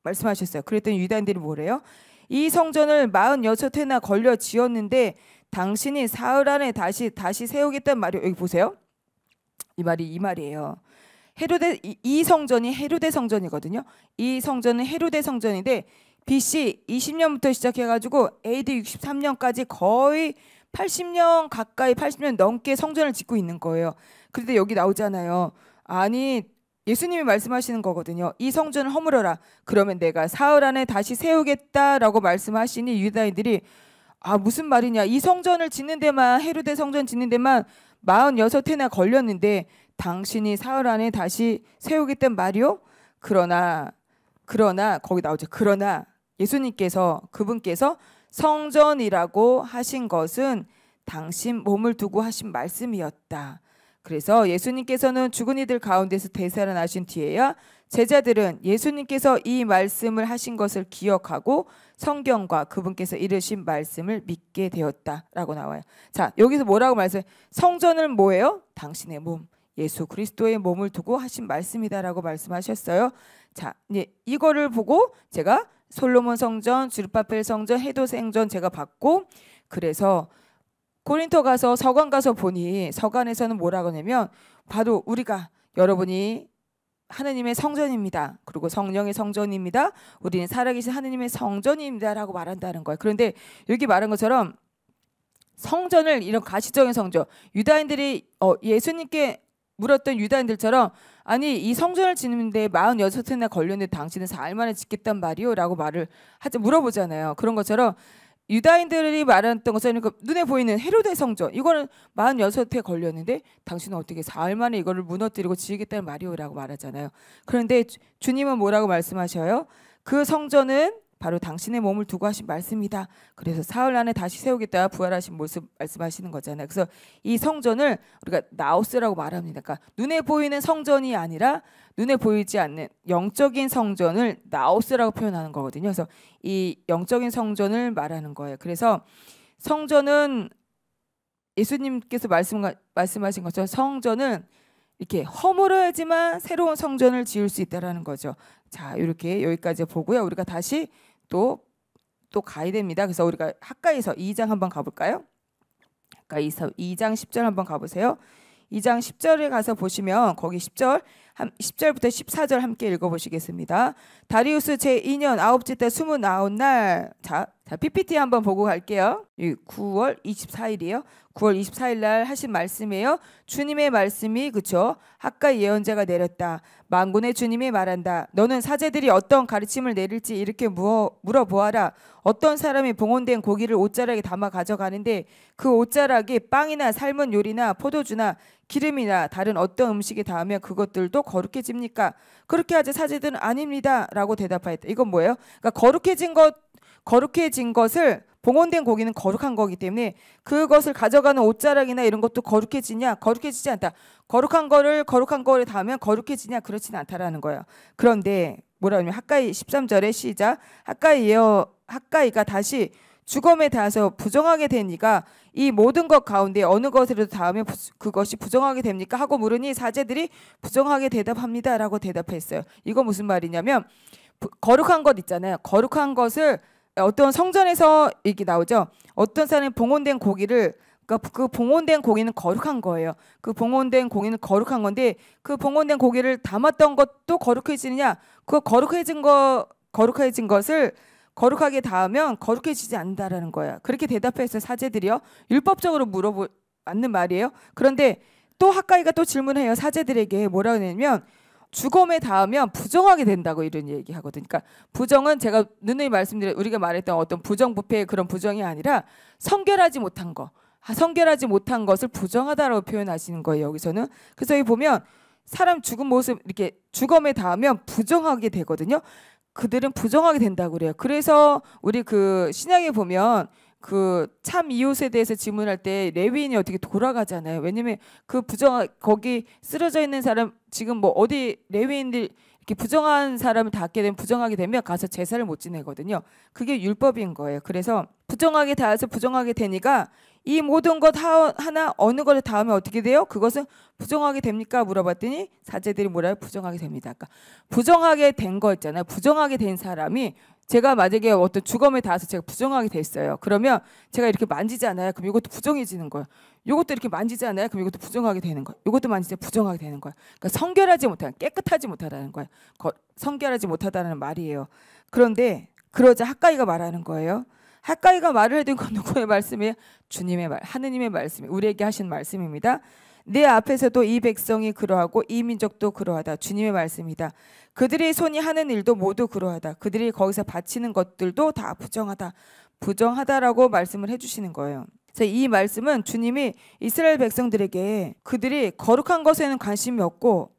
말씀하셨어요. 그랬더니 유다인들이 뭐래요? 이 성전을 46회나 걸려 지었는데 당신이 사흘 안에 다시 세우겠다는 말이, 여기 보세요. 이 말이에요. 이 성전이 헤로데 성전이거든요. 이 성전은 헤로데 성전인데 BC 20년부터 시작해가지고 AD 63년까지 거의 80년 가까이 80년 넘게 성전을 짓고 있는 거예요. 그런데 여기 나오잖아요. 아니 예수님이 말씀하시는 거거든요. 이 성전을 허물어라. 그러면 내가 사흘 안에 다시 세우겠다라고 말씀하시니 유다인들이 무슨 말이냐. 이 성전을 짓는 데만, 헤로데 성전 짓는 데만 46회나 걸렸는데 당신이 사흘 안에 다시 세우겠다는 말이요? 그러나 거기 나오죠. 그러나 예수님께서, 그분께서 성전이라고 하신 것은 당신 몸을 두고 하신 말씀이었다. 그래서 예수님께서는 죽은 이들 가운데서 되살아나신 뒤에야 제자들은 예수님께서 이 말씀을 하신 것을 기억하고 성경과 그분께서 이르신 말씀을 믿게 되었다라고 나와요. 자, 여기서 뭐라고 말씀해요? 성전은 뭐예요? 당신의 몸, 예수 그리스도의 몸을 두고 하신 말씀이다라고 말씀하셨어요. 자, 이제 이거를 보고 제가 솔로몬 성전, 주르바벨 성전, 헤도 성전 제가 봤고, 그래서 고린토 가서 서관 가서 보니 서관에서는 뭐라고 하냐면 바로 우리가, 여러분이 하느님의 성전입니다. 그리고 성령의 성전입니다. 우리는 살아계신 하느님의 성전입니다라고 말한다는 거예요. 그런데 여기 말한 것처럼 성전을, 이런 가시적인 성전, 유다인들이 예수님께 물었던 유다인들처럼, 아니 이 성전을 짓는데 46회나 걸렸는데 당신은 사흘 만에 짓겠단 말이요? 라고 물어보잖아요. 그런 것처럼 유다인들이 말했던 것처럼 눈에 보이는 헤로데 성전, 이거는 46회 걸렸는데 당신은 어떻게 사흘 만에 이거를 무너뜨리고 지으겠다는 말이요? 라고 말하잖아요. 그런데 주님은 뭐라고 말씀하셔요? 그 성전은 바로 당신의 몸을 두고 하신 말씀이다. 그래서 사흘 안에 다시 세우겠다, 부활하신 모습 말씀하시는 거잖아요. 그래서 이 성전을 우리가 나오스라고 말합니다. 그러니까 눈에 보이는 성전이 아니라 눈에 보이지 않는 영적인 성전을 나오스라고 표현하는 거거든요. 그래서 이 영적인 성전을 말하는 거예요. 그래서 성전은 예수님께서 말씀하신 것처럼 성전은 이렇게 허물어야지만 새로운 성전을 지을 수 있다라는 거죠. 자, 이렇게 여기까지 보고요. 우리가 다시 또 가야 됩니다. 그래서 우리가 학가에서 2장 한번 가볼까요? 학가에서 2장 10절 한번 가보세요. 2장 10절에 가서 보시면 거기 10절부터 14절 함께 읽어보시겠습니다. 다리우스 제2년 9째 달 29날, 자 PPT 한번 보고 갈게요. 9월 24일이에요. 9월 24일 날 하신 말씀이에요. 주님의 말씀이, 그쵸? 학가 예언자가 내렸다. 만군의 주님이 말한다. 너는 사제들이 어떤 가르침을 내릴지 이렇게 물어보아라. 어떤 사람이 봉헌된 고기를 옷자락에 담아 가져가는데 그 옷자락이 빵이나 삶은 요리나 포도주나 기름이나 다른 어떤 음식에 닿으면 그것들도 거룩해집니까? 그렇게 하지 사제들은 아닙니다. 라고 대답하였다. 이건 뭐예요? 그러니까 거룩해진 것을, 봉헌된 고기는 거룩한 거기 때문에 그것을 가져가는 옷자락이나 이런 것도 거룩해지냐? 거룩해지지 않다. 거룩한 거를 닿으면 거룩해지냐? 그렇지는 않다라는 거예요. 그런데 뭐라 하냐면 학가이 13절에 시작. 학가이가 다시 죽음에 닿아서 부정하게 되니까 이 모든 것 가운데 어느 것이라도 닿으면 그것이 부정하게 됩니까? 하고 물으니 사제들이 부정하게 대답합니다. 라고 대답했어요. 이거 무슨 말이냐면 거룩한 것 있잖아요. 거룩한 것을 어떤 성전에서 이게 나오죠. 어떤 사람이 봉헌된 고기를, 그러니까 그 봉헌된 고기는 거룩한 거예요. 그 봉헌된 고기는 거룩한 건데 그 봉헌된 고기를 담았던 것도 거룩해지느냐? 그 거룩해진 것을 거룩하게 닿으면 거룩해지지 않는다라는 거예요. 그렇게 대답해서 사제들이요. 율법적으로 맞는 말이에요. 그런데 또 학가이가 또 질문해요. 사제들에게 뭐라고 했냐면 죽음에 닿으면 부정하게 된다고 이런 얘기하거든요. 그러니까 부정은 제가 누누이 말씀드린 우리가 말했던 어떤 부정부패의 그런 부정이 아니라 성결하지 못한 거. 성결하지 못한 것을 부정하다라고 표현하시는 거예요. 여기서는. 그래서 여기 보면 사람 죽은 모습 이렇게 죽음에 닿으면 부정하게 되거든요. 그들은 부정하게 된다고 그래요. 그래서 우리 그 신약에 보면 그 참 이웃에 대해서 질문할 때 레위인이 어떻게 돌아가잖아요. 왜냐면 그 거기 쓰러져 있는 사람 지금 뭐 어디 레위인들 이렇게 부정한 사람을 닿게 되면 부정하게 되면 가서 제사를 못 지내거든요. 그게 율법인 거예요. 그래서 부정하게 닿아서 부정하게 되니까 이 모든 것 하나 어느 것을 닿으면 어떻게 돼요? 그것은 부정하게 됩니까? 물어봤더니 사제들이 뭐라요? 부정하게 됩니다. 그러니까 부정하게 된 거 있잖아요. 부정하게 된 사람이 제가 만약에 어떤 죽음에 닿아서 제가 부정하게 됐어요. 그러면 제가 이렇게 만지잖아요. 그럼 이것도 부정해지는 거예요. 이것도 이렇게 만지잖아요. 그럼 이것도 부정하게 되는 거예요. 이것도 만지자 부정하게 되는 거예요. 그러니까 성결하지 못하는, 깨끗하지 못하다는 거예요. 성결하지 못하다는 말이에요. 그런데 그러자 학가이가 말하는 거예요. 학가이가 말을 해둔 건 누구의 말씀이에요? 주님의 말, 하느님의 말씀이 우리에게 하신 말씀입니다. 내 앞에서도 이 백성이 그러하고 이 민족도 그러하다. 주님의 말씀이다. 그들의 손이 하는 일도 모두 그러하다. 그들이 거기서 바치는 것들도 다 부정하다. 부정하다라고 말씀을 해주시는 거예요. 그래서 이 말씀은 주님이 이스라엘 백성들에게 그들이 거룩한 것에는 관심이 없고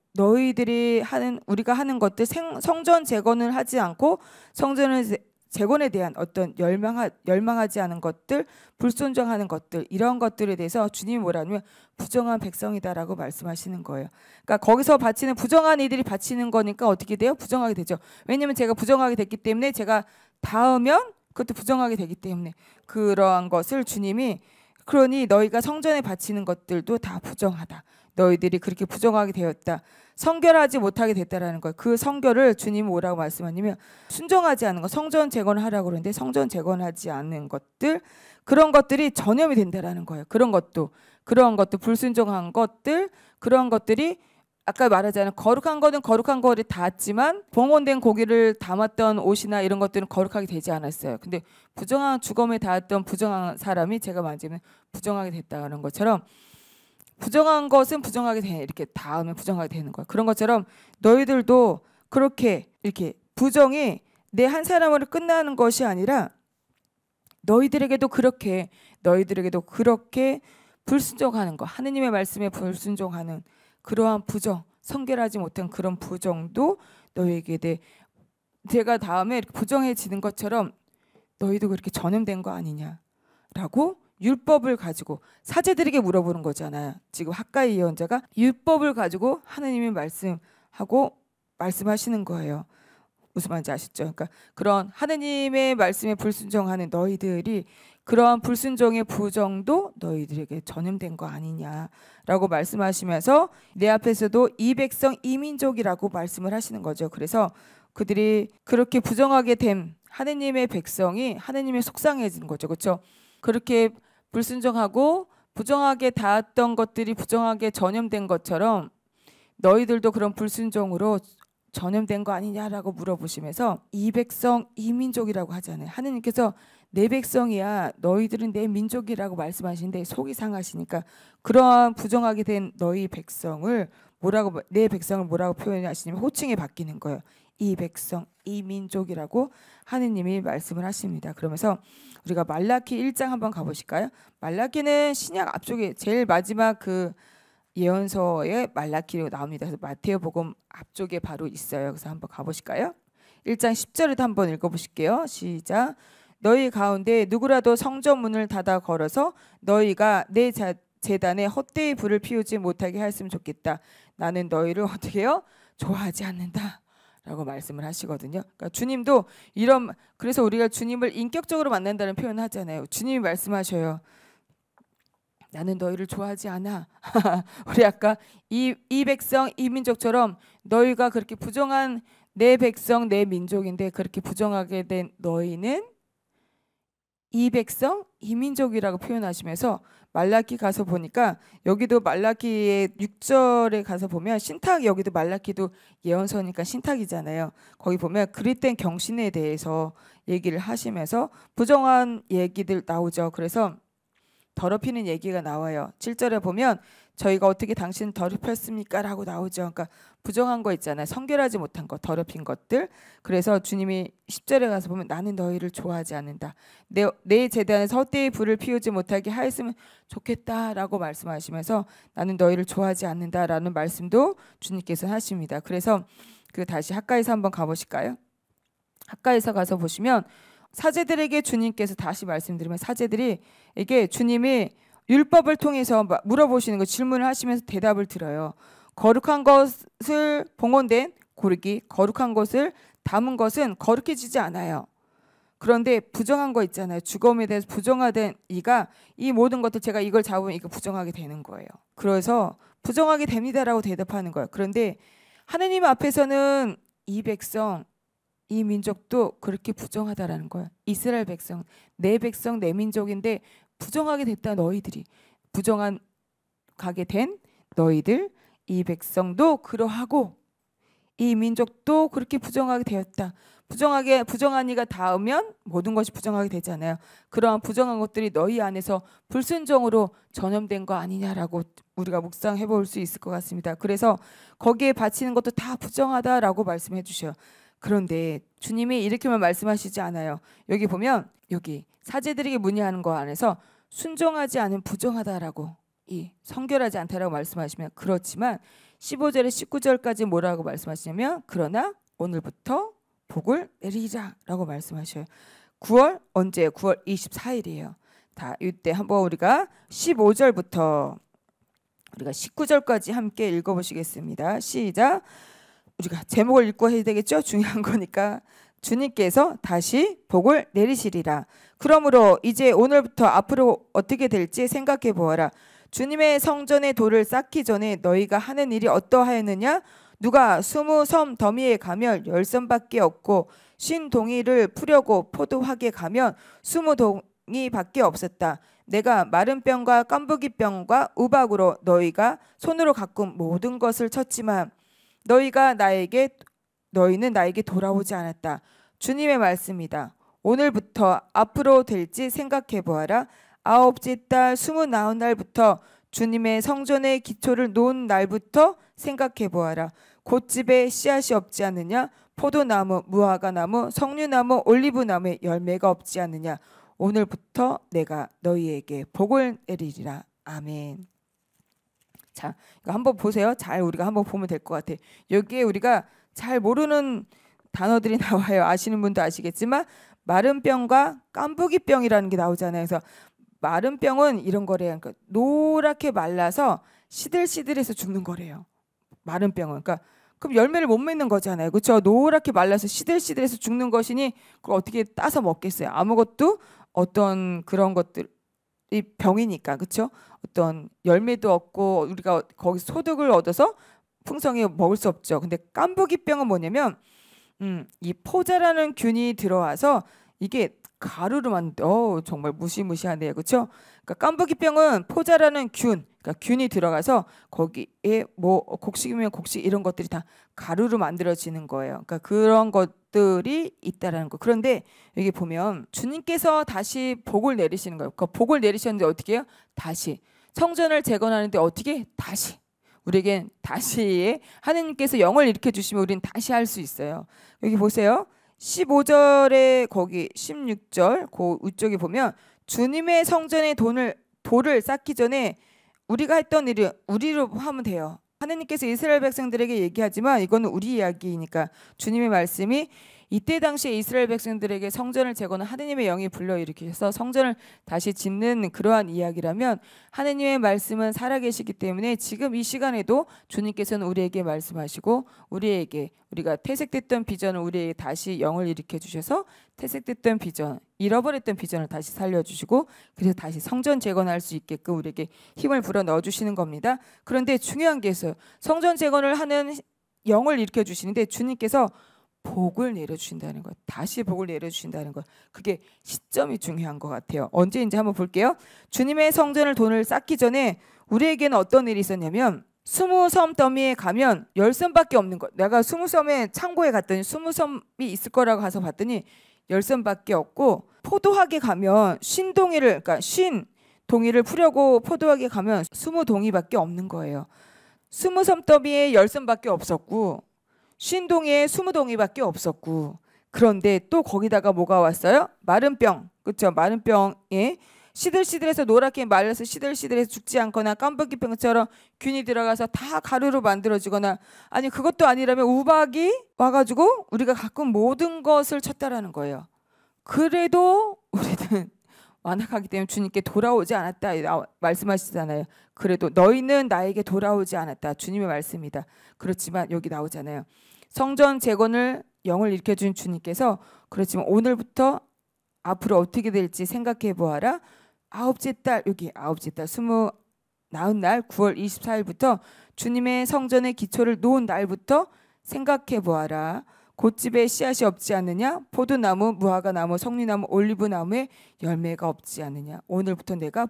우리가 하는 것들 성전 재건을 하지 않고 성전을 재건에 대한 어떤 열망하지 않은 것들, 불순종하는 것들 이런 것들에 대해서 주님이 뭐라냐면 부정한 백성이다라고 말씀하시는 거예요. 그러니까 거기서 바치는 부정한 이들이 바치는 거니까 어떻게 돼요? 부정하게 되죠. 왜냐하면 제가 부정하게 됐기 때문에 제가 닿으면 그것도 부정하게 되기 때문에 그러한 것을 주님이 그러니 너희가 성전에 바치는 것들도 다 부정하다. 너희들이 그렇게 부정하게 되었다. 성결하지 못하게 됐다라는 거예요. 그 성결을 주님이 뭐라고 말씀하냐면 순종하지 않는 것, 성전 재건하라고 그러는데 성전 재건하지 않는 것들 그런 것들이 전염이 된다라는 거예요. 그런 것도 불순종한 것들 그런 것들이 아까 말하자면 거룩한 거는 거룩한 거를 닿았지만 봉헌된 고기를 담았던 옷이나 이런 것들은 거룩하게 되지 않았어요. 근데 부정한 죽음에 닿았던 부정한 사람이 제가 만지면 부정하게 됐다는 것처럼 부정한 것은 부정하게 이렇게 닿으면 부정하게 되는 거야. 그런 것처럼 너희들도 그렇게 이렇게 부정이 내 한 사람으로 끝나는 것이 아니라 너희들에게도 그렇게 불순종하는 거, 하느님의 말씀에 불순종하는 그러한 부정, 성결하지 못한 그런 부정도 너희에게 내가 다음에 이렇게 부정해지는 것처럼 너희도 그렇게 전염된 거 아니냐라고 율법을 가지고 사제들에게 물어보는 거잖아요. 지금 학가이 예언자가 율법을 가지고 하느님의 말씀하시는 거예요. 무슨 말인지 아시죠? 그러니까 그런 하느님의 말씀에 불순종하는 너희들이 그러한 불순종의 부정도 너희들에게 전염된 거 아니냐라고 말씀하시면서 내 앞에서도 이 백성 이 민족이라고 말씀을 하시는 거죠. 그래서 그들이 그렇게 부정하게 된 하느님의 백성이 하느님의 속상해지는 거죠. 그렇죠? 그렇게 불순종하고 부정하게 닿았던 것들이 부정하게 전염된 것처럼 너희들도 그런 불순종으로 전염된 거 아니냐라고 물어보시면서 이 백성 이 민족이라고 하잖아요. 하느님께서 내 백성이야 너희들은 내 민족이라고 말씀하시는데 속이 상하시니까 그러한 부정하게 된 너희 백성을 내 백성을 뭐라고 표현하시냐면 호칭이 바뀌는 거예요. 이 백성 이 민족이라고 하느님이 말씀을 하십니다. 그러면서 우리가 말라키 1장 한번 가보실까요? 말라키는 신약 앞쪽에 제일 마지막 그 예언서에 말라키로 나옵니다. 그래서 마태복음 앞쪽에 바로 있어요. 그래서 한번 가보실까요? 1장 10절에도 한번 읽어보실게요. 시작. 너희 가운데 누구라도 성전 문을 닫아 걸어서 너희가 내 제단에 헛되이 불을 피우지 못하게 했으면 좋겠다. 나는 너희를 어떻게 해요? 좋아하지 않는다. 라고 말씀을 하시거든요. 그러니까 주님도 그래서 우리가 주님을 인격적으로 만난다는 표현을 하잖아요. 주님이 말씀하셔요. 나는 너희를 좋아하지 않아. 우리 아까 이 백성 이 민족처럼 너희가 그렇게 부정한 내 백성 내 민족인데 그렇게 부정하게 된 너희는 이 백성 이 민족이라고 표현하시면서 말라키 가서 보니까 여기도 말라키의 6절에 가서 보면 신탁 여기도 말라키도 예언서니까 신탁이잖아요. 거기 보면 그릇된 경신에 대해서 얘기를 하시면서 부정한 얘기들 나오죠. 그래서 더럽히는 얘기가 나와요. 7절에 보면 저희가 어떻게 당신을 더럽혔습니까? 라고 나오죠. 그러니까 부정한 거 있잖아요. 성결하지 못한 거, 더럽힌 것들. 그래서 주님이 10절에 가서 보면 나는 너희를 좋아하지 않는다. 내 제단에서 헛되이 불을 피우지 못하게 하였으면 좋겠다라고 말씀하시면서 나는 너희를 좋아하지 않는다라는 말씀도 주님께서 하십니다. 그래서 그 다시 학가에서 한번 가보실까요? 학가에서 가서 보시면 사제들에게 주님께서 다시 말씀드리면 사제들이 이게 주님이 율법을 통해서 물어보시는 거 질문을 하시면서 대답을 들어요. 거룩한 것을 봉헌된 고르기, 거룩한 것을 담은 것은 거룩해지지 않아요. 그런데 부정한 거 있잖아요. 죽음에 대해서 부정하된 이가 이 모든 것들 제가 이걸 잡으면 이거 부정하게 되는 거예요. 그래서 부정하게 됩니다라고 대답하는 거예요. 그런데 하느님 앞에서는 이 백성 이 민족도 그렇게 부정하다라는 거야. 이스라엘 백성, 내 백성, 내 민족인데 부정하게 됐다. 너희들이 부정한 가게 된 너희들, 이 백성도 그러하고 이 민족도 그렇게 부정하게 되었다. 부정한 이가 닿으면 모든 것이 부정하게 되잖아요. 그러한 부정한 것들이 너희 안에서 불순종으로 전염된 거 아니냐라고 우리가 묵상해 볼 수 있을 것 같습니다. 그래서 거기에 바치는 것도 다 부정하다라고 말씀해 주셔요. 그런데 주님이 이렇게만 말씀하시지 않아요. 여기 보면 여기 사제들에게 문의하는 거 안에서 순종하지 않은 부정하다라고 이 성결하지 않다라고 말씀하시면 그렇지만 15절에 19절까지 뭐라고 말씀하시냐면 그러나 오늘부터 복을 내리라 라고 말씀하셔요. 9월 언제? 9월 24일이에요. 다 이때 한번 우리가 15절부터 우리가 19절까지 함께 읽어보시겠습니다. 시작. 우리가 제목을 읽고 해야 되겠죠? 중요한 거니까. 주님께서 다시 복을 내리시리라. 그러므로 이제 오늘부터 앞으로 어떻게 될지 생각해 보아라. 주님의 성전의 돌을 쌓기 전에 너희가 하는 일이 어떠하였느냐? 누가 20섬 더미에 가면 10섬밖에 없고 50동이를 풀려고 포도하게 가면 20동이밖에 없었다. 내가 마른 뼈과 깐부기 뼈과 우박으로 너희가 손으로 가꾼 모든 것을 쳤지만 너희는 나에게 돌아오지 않았다. 주님의 말씀이다. 오늘부터 앞으로 될지 생각해 보아라. 아홉째 달 29날부터 주님의 성전의 기초를 놓은 날부터 생각해 보아라. 곶집에 씨앗이 없지 않느냐? 포도나무, 무화과나무, 석류나무, 올리브나무에 열매가 없지 않느냐? 오늘부터 내가 너희에게 복을 내리리라. 아멘. 자, 이거 한번 보세요. 잘 우리가 한번 보면 될 것 같아요. 여기에 우리가 잘 모르는 단어들이 나와요. 아시는 분도 아시겠지만 마른 뼈과 깐부기 뼈이라는 게 나오잖아요. 그래서 마른 뼈는 이런 거래요. 그러니까 노랗게 말라서 시들시들해서 죽는 거래요. 마른 뼈는. 그러니까 그럼 열매를 못 맺는 거잖아요. 그렇죠? 노랗게 말라서 시들시들해서 죽는 것이니 그걸 어떻게 따서 먹겠어요? 아무것도 어떤 그런 것들이 병이니까. 그렇죠? 어떤 열매도 없고 우리가 거기서 소득을 얻어서 풍성히 먹을 수 없죠. 근데 깐부기병은 뭐냐면 이 포자라는 균이 들어와서 이게 가루로 정말 무시무시하네요. 그렇죠? 그러니까 깐부기병은 포자라는 그러니까 균이 들어가서 거기에 뭐 곡식이면 곡식 이런 것들이 다 가루로 만들어지는 거예요. 그러니까 그런 것들이 있다라는 거. 그런데 여기 보면 주님께서 다시 복을 내리시는 거예요. 그러니까 복을 내리셨는데 어떻게 해요? 다시 성전을 재건하는데 어떻게? 다시 우리에겐 다시 하느님께서 영을 일으켜 주시면 우리는 다시 할 수 있어요. 여기 보세요. 15절에 거기 16절 그 위쪽에 보면 주님의 성전의 돌을 쌓기 전에 우리가 했던 일을 우리로 하면 돼요. 하느님께서 이스라엘 백성들에게 얘기하지만 이거는 우리 이야기니까 주님의 말씀이 이때 당시에 이스라엘 백성들에게 성전을 재건한 하느님의 영이 불러일으키셔서 성전을 다시 짓는 그러한 이야기라면 하느님의 말씀은 살아계시기 때문에 지금 이 시간에도 주님께서는 우리에게 말씀하시고 우리가 퇴색됐던 비전을 우리에게 다시 영을 일으켜 주셔서 퇴색됐던 비전, 잃어버렸던 비전을 다시 살려주시고 그래서 다시 성전 재건할 수 있게끔 우리에게 힘을 불어 넣어주시는 겁니다. 그런데 중요한 게 있어요. 성전 재건을 하는 영을 일으켜 주시는데 주님께서 복을 내려주신다는 것, 다시 복을 내려주신다는 것, 그게 시점이 중요한 것 같아요. 언제인지 한번 볼게요. 주님의 성전을 돈을 쌓기 전에 우리에게는 어떤 일이 있었냐면 20섬 더미에 가면 10섬밖에 없는 것. 내가 20섬에 창고에 갔더니 20섬이 있을 거라고 가서 봤더니 10섬밖에 없고 포도하게 가면 50동이를 그러니까 동이를 풀려고 포도하게 가면 20동이밖에 없는 거예요. 20섬더미에 10섬밖에 없었고 50동이에 20동이밖에 없었고 그런데 또 거기다가 뭐가 왔어요? 마른 병. 그렇죠? 마른 병에 시들시들해서 노랗게 말라서 시들시들해서 죽지 않거나 깜빡이 병처럼 균이 들어가서 다 가루로 만들어지거나 아니 그것도 아니라면 우박이 와가지고 우리가 가끔 모든 것을 쳤다라는 거예요. 그래도 우리는 완악하기 때문에 주님께 돌아오지 않았다 말씀하시잖아요. 그래도 너희는 나에게 돌아오지 않았다. 주님의 말씀이다. 그렇지만 여기 나오잖아요. 성전 재건을 영을 일으켜준 주님께서 그렇지만 오늘부터 앞으로 어떻게 될지 생각해 보아라. 아홉째 달 여기 아홉째 달 29날 9월 24일부터 주님의 성전의 기초를 놓은 날부터 생각해 보아라. 곶집에 씨앗이 없지 않느냐? 포도나무, 무화과나무, 석류나무, 올리브나무에 열매가 없지 않느냐? 오늘부터 내가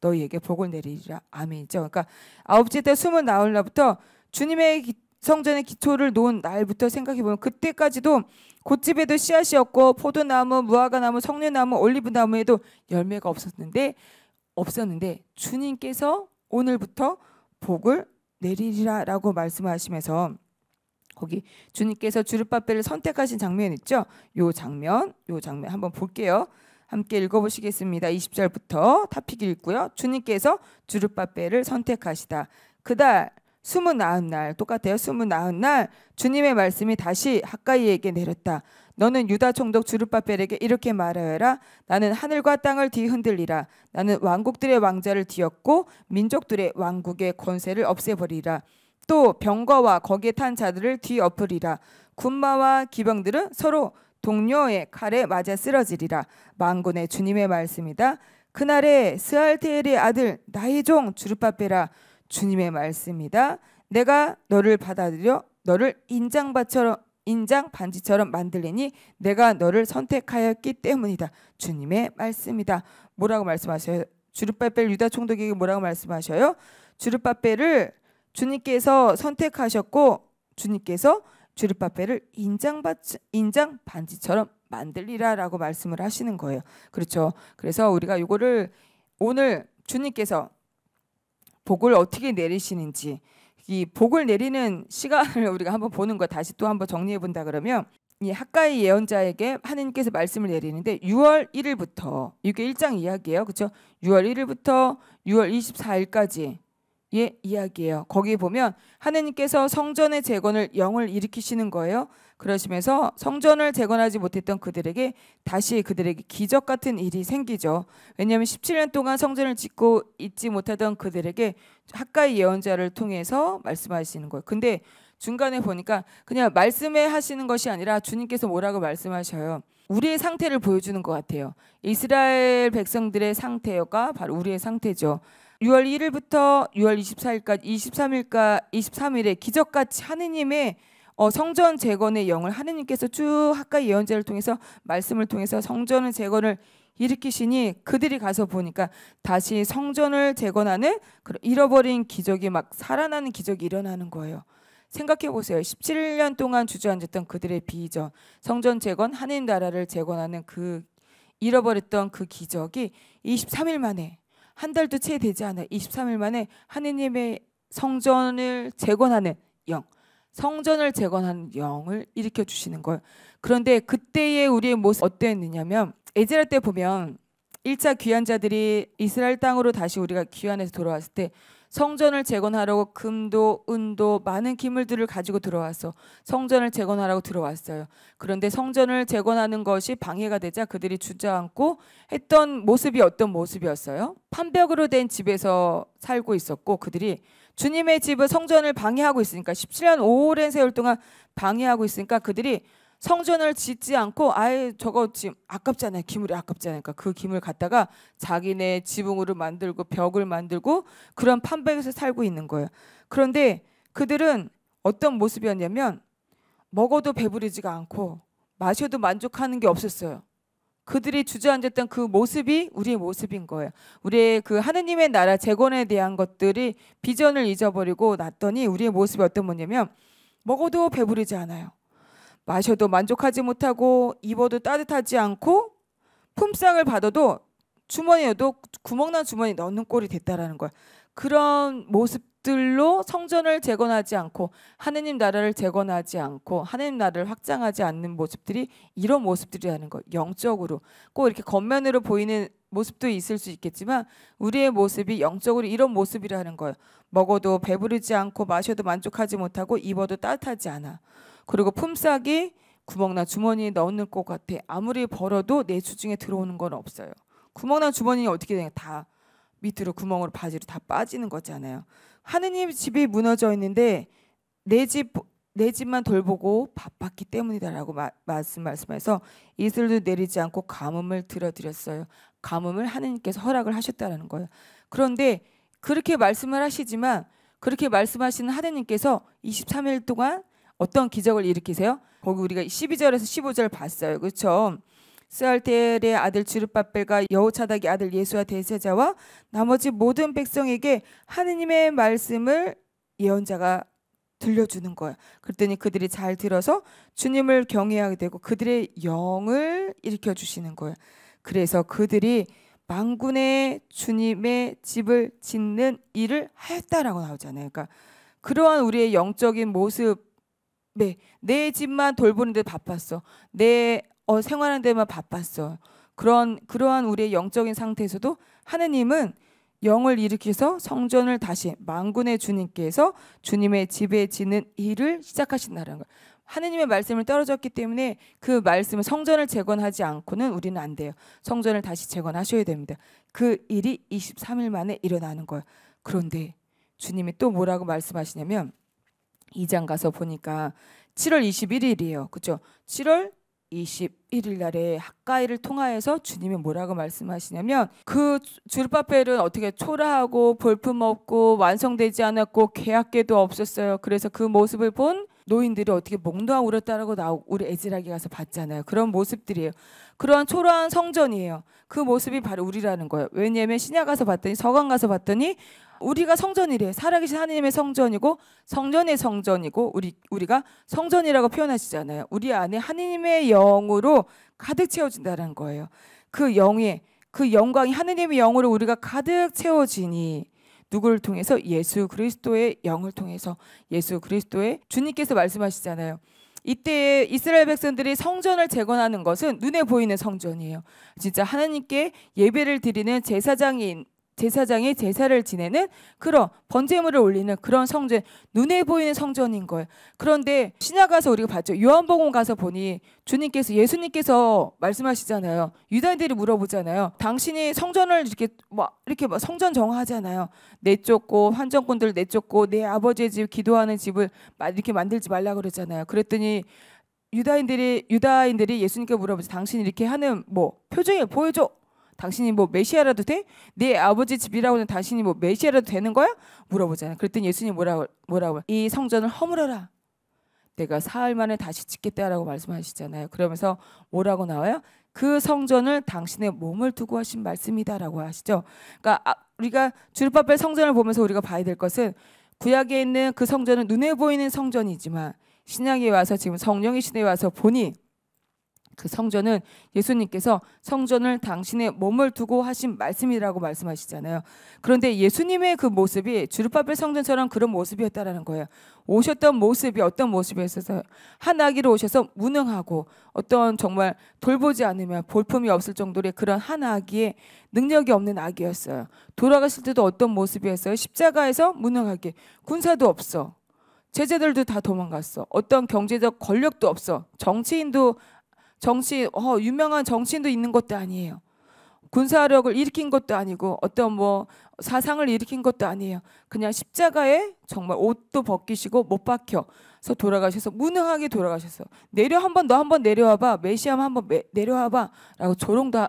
너희에게 복을 내리리라. 아멘이죠. 그러니까 아홉째 달 29날부터 주님의 성전의 기초를 놓은 날부터 생각해 보면 그때까지도 곶집에도 씨앗이 없고 포도나무, 무화과나무, 석류나무, 올리브나무에도 열매가 없었는데 주님께서 오늘부터 복을 내리리라라고 말씀하시면서 거기 주님께서 주룻바벨을 선택하신 장면 있죠? 요 장면 한번 볼게요. 함께 읽어보시겠습니다. 20절부터 타픽 읽고요. 주님께서 주룻바벨을 선택하시다. 그달 29날 똑같아요. 29날 주님의 말씀이 다시 학가이에게 내렸다. 너는 유다 총독 주룻바벨에게 이렇게 말하여라. 나는 하늘과 땅을 뒤흔들리라. 나는 왕국들의 왕자를 뒤엎고 민족들의 왕국의 권세를 없애버리라. 또 병거와 거기에 탄 자들을 뒤엎으리라. 군마와 기병들은 서로 동료의 칼에 맞아 쓰러지리라. 만군의 주님의 말씀이다. 그날에 스알티엘의 아들 나의 종 주룻바벨아 주님의 말씀이다. 내가 너를 받아들여 너를 인장 반지처럼 만들리니 내가 너를 선택하였기 때문이다. 주님의 말씀이다. 뭐라고 말씀하셔요? 주룻바벨 유다 총독에게 뭐라고 말씀하셔요? 주룻바벨을 주님께서 선택하셨고 주님께서 주룻바벨을 인장 반지처럼 만들리라라고 말씀을 하시는 거예요. 그렇죠. 그래서 우리가 이거를 오늘 주님께서 복을 어떻게 내리시는지 이 복을 내리는 시간을 우리가 한번 보는 거 다시 또 한번 정리해 본다 그러면 이 학가이 예언자에게 하느님께서 말씀을 내리는데 6월 1일부터 이게 1장 이야기예요. 그렇죠? 6월 1일부터 6월 24일까지 예, 이야기예요. 거기 보면 하느님께서 성전의 재건을 영을 일으키시는 거예요. 그러시면서 성전을 재건하지 못했던 그들에게 다시 그들에게 기적 같은 일이 생기죠. 왜냐하면 17년 동안 성전을 짓고 있지 못하던 그들에게 학가이 예언자를 통해서 말씀하시는 거예요. 근데 중간에 보니까 그냥 말씀해 하시는 것이 아니라 주님께서 뭐라고 말씀하셔요. 우리의 상태를 보여주는 것 같아요. 이스라엘 백성들의 상태가 바로 우리의 상태죠. 6월 1일부터 6월 24일까지 23일에 기적같이 하느님의 성전 재건의 영을 하느님께서 쭉 학가이 예언자를 통해서 말씀을 통해서 성전의 재건을 일으키시니 그들이 가서 보니까 다시 성전을 재건하는 잃어버린 기적이 막 살아나는 기적이 일어나는 거예요. 생각해 보세요. 17년 동안 주저앉았던 그들의 비전, 성전 재건, 하느님 나라를 재건하는 그 잃어버렸던 그 기적이 23일 만에 한 달도 채 되지 않아 23일 만에 하느님의 성전을 재건하는 영, 성전을 재건하는 영을 일으켜 주시는 거예요. 그런데 그때의 우리의 모습 어땠느냐면 에스라 때 보면 1차 귀환자들이 이스라엘 땅으로 다시 우리가 귀환해서 돌아왔을 때 성전을 재건하려고 금도 은도 많은 기물들을 가지고 들어와서 성전을 재건하라고 들어왔어요. 그런데 성전을 재건하는 것이 방해가 되자 그들이 주저앉고 했던 모습이 어떤 모습이었어요? 판벽으로 된 집에서 살고 있었고 그들이 주님의 집을 성전을 방해하고 있으니까 17년 오랜 세월 동안 방해하고 있으니까 그들이 성전을 짓지 않고 아예 저거 지금 아깝잖아요. 기물이 아깝잖아요. 그러니까 그 기물 갖다가 자기네 지붕으로 만들고 벽을 만들고 그런 판벽에서 살고 있는 거예요. 그런데 그들은 어떤 모습이었냐면 먹어도 배부르지가 않고 마셔도 만족하는 게 없었어요. 그들이 주저앉았던 그 모습이 우리의 모습인 거예요. 우리의 그 하느님의 나라 재건에 대한 것들이 비전을 잊어버리고 났더니 우리의 모습이 어떤 뭐냐면 먹어도 배부르지 않아요. 마셔도 만족하지 못하고 입어도 따뜻하지 않고 품삯을 받아도 주머니에도 구멍난 주머니 넣는 꼴이 됐다라는 거야. 그런 모습들로 성전을 재건하지 않고 하느님 나라를 재건하지 않고 하느님 나라를 확장하지 않는 모습들이 이런 모습들이라는 거. 영적으로 꼭 이렇게 겉면으로 보이는 모습도 있을 수 있겠지만 우리의 모습이 영적으로 이런 모습이라는 거예요. 먹어도 배부르지 않고 마셔도 만족하지 못하고 입어도 따뜻하지 않아. 그리고 품삯이 구멍난 주머니에 넣는 것 같아. 아무리 벌어도 내 주중에 들어오는 건 없어요. 구멍난 주머니에 어떻게 되냐, 다 밑으로 구멍으로 바지로 다 빠지는 거잖아요. 하느님 집이 무너져 있는데 내 집만 돌보고 바빴기 때문이다라고 말씀해서 이슬도 내리지 않고 가뭄을 들어드렸어요. 가뭄을 하느님께서 허락을 하셨다는 거예요. 그런데 그렇게 말씀을 하시지만 그렇게 말씀하시는 하느님께서 23일 동안 어떤 기적을 일으키세요? 거기 우리가 12절에서 15절 봤어요. 그렇죠? 스알텔의 아들 주룹바벨과 여호차닥의 아들 예수와 대제사장과 나머지 모든 백성에게 하느님의 말씀을 예언자가 들려주는 거야. 그랬더니 그들이 잘 들어서 주님을 경외하게 되고 그들의 영을 일으켜 주시는 거야. 그래서 그들이 만군의 주님의 집을 짓는 일을 하였다라고 나오잖아요. 그러니까 그러한 우리의 영적인 모습에 내 집만 돌보는 데 바빴어. 내 생활하는 데만 바빴어. 그러한 우리의 영적인 상태에서도 하느님은 영을 일으켜서 성전을 다시 만군의 주님께서 주님의 집에 짓는 일을 시작하신다는 거예요. 하느님의 말씀을 떨어졌기 때문에 그 말씀을 성전을 재건하지 않고는 우리는 안 돼요. 성전을 다시 재건하셔야 됩니다. 그 일이 23일 만에 일어나는 거예요. 그런데 주님이 또 뭐라고 말씀하시냐면 2장 가서 보니까 7월 21일이에요. 그렇죠? 7월 21일 날에 학가이를 통하여서 주님이 뭐라고 말씀하시냐면 그 주룹바벨은 어떻게 초라하고 볼품없고 완성되지 않았고 계약계도 없었어요. 그래서 그 모습을 본 노인들이 어떻게 목놓아 울었다라고 우리 에즈라기 가서 봤잖아요. 그런 모습들이에요. 그러한 초라한 성전이에요. 그 모습이 바로 우리라는 거예요. 왜냐하면 신약 가서 봤더니 서강 가서 봤더니 우리가 성전이래. 살아계신 하나님의 성전이고 성전의 성전이고 우리가 성전이라고 표현하시잖아요. 우리 안에 하나님의 영으로 가득 채워진다는 거예요. 그 영광이 하나님의 영으로 우리가 가득 채워지니 누구를 통해서? 예수 그리스도의 영을 통해서. 예수 그리스도의 주님께서 말씀하시잖아요. 이때 이스라엘 백성들이 성전을 재건하는 것은 눈에 보이는 성전이에요. 진짜 하나님께 예배를 드리는 제사장이 제사를 지내는 그런 번제물을 올리는 그런 성전, 눈에 보이는 성전인 거예요. 그런데 신약 가서 우리가 봤죠. 요한복음 가서 보니 예수님께서 말씀하시잖아요. 유다인들이 물어보잖아요. 당신이 성전을 이렇게 성전 정하잖아요. 내쫓고 환전꾼들 내쫓고 내 아버지의 집 기도하는 집을 이렇게 만들지 말라 그랬잖아요. 그랬더니 유다인들이 예수님께 물어보죠. 당신이 이렇게 하는 표정을 보여줘. 당신이 메시아라도 돼? 네 아버지 집이라고는 당신이 메시아라도 되는 거야? 물어보잖아요. 그랬더니 예수님 뭐라고? 이 성전을 허물어라. 내가 사흘 만에 다시 짓겠다라고 말씀하시잖아요. 그러면서 뭐라고 나와요? 그 성전을 당신의 몸을 두고 하신 말씀이다라고 하시죠. 그러니까 우리가 주룹바벨 성전을 보면서 우리가 봐야 될 것은 구약에 있는 그 성전은 눈에 보이는 성전이지만 신약에 와서 지금 성령의 시대에 와서 보니 그 성전은 예수님께서 성전을 당신의 몸을 두고 하신 말씀이라고 말씀하시잖아요. 그런데 예수님의 그 모습이 주룹바벨 성전처럼 그런 모습이었다라는 거예요. 오셨던 모습이 어떤 모습이었어요? 한 아기로 오셔서 무능하고 어떤 정말 돌보지 않으면 볼품이 없을 정도의 그런 한 아기의 능력이 없는 아기였어요. 돌아가실 때도 어떤 모습이었어요? 십자가에서 무능하게, 군사도 없어. 제자들도 다 도망갔어. 어떤 경제적 권력도 없어. 유명한 정치인도 있는 것도 아니에요. 군사력을 일으킨 것도 아니고 어떤 사상을 일으킨 것도 아니에요. 그냥 십자가에 정말 옷도 벗기시고 못 박혀서 돌아가셔서 무능하게 돌아가셨어. 너 한번 내려와봐. 메시아 한번 내려와봐 라고 조롱도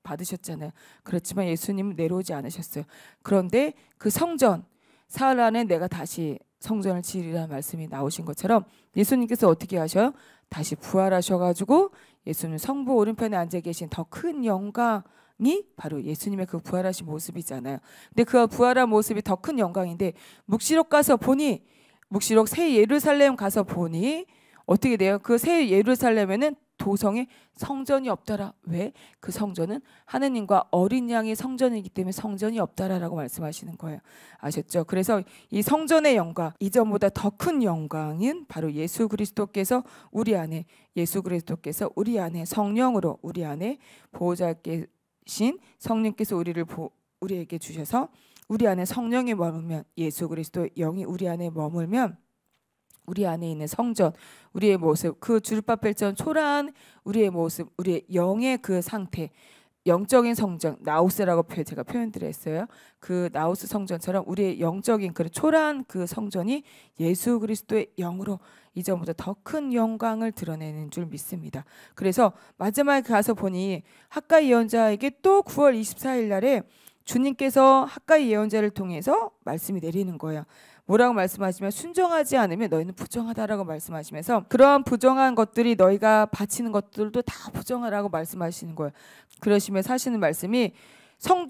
받으셨잖아요. 그렇지만 예수님은 내려오지 않으셨어요. 그런데 그 성전, 사흘 안에 내가 다시 성전을 지으리라는 말씀이 나오신 것처럼 예수님께서 어떻게 하셔요? 다시 부활하셔가지고 예수님 성부 오른편에 앉아 계신 더 큰 영광이 바로 예수님의 그 부활하신 모습이잖아요. 근데 그 부활한 모습이 더 큰 영광인데 묵시록 새 예루살렘 가서 보니 어떻게 돼요? 그 새 예루살렘에는 도성에 성전이 없더라. 왜? 그 성전은 하느님과 어린 양의 성전이기 때문에 성전이 없더라라고 말씀하시는 거예요. 아셨죠? 그래서 이 성전의 영광, 이전보다 더 큰 영광은 바로 예수 그리스도께서 우리 안에 성령으로 우리 안에 보호자께신 성령께서 우리에게 주셔서 우리 안에 성령이 머물면, 예수 그리스도의 영이 우리 안에 머물면 우리 안에 있는 성전, 우리의 모습, 그 주르바벨처럼 초라한 우리의 모습, 우리의 영의 그 상태, 영적인 성전, 나우스라고 제가 표현드렸어요. 그 나우스 성전처럼 우리의 영적인 그 초라한 그 성전이 예수 그리스도의 영으로 이전보다 더 큰 영광을 드러내는 줄 믿습니다. 그래서 마지막에 가서 보니 학가이 예언자에게 또 9월 24일 날에 주님께서 학가이 예언자를 통해서 말씀이 내리는 거예요. 뭐라고 말씀하시면 순종하지 않으면 너희는 부정하다라고 말씀하시면서 그러한 부정한 것들이 너희가 바치는 것들도 다 부정하라고 말씀하시는 거예요. 그러시면서 하시는 말씀이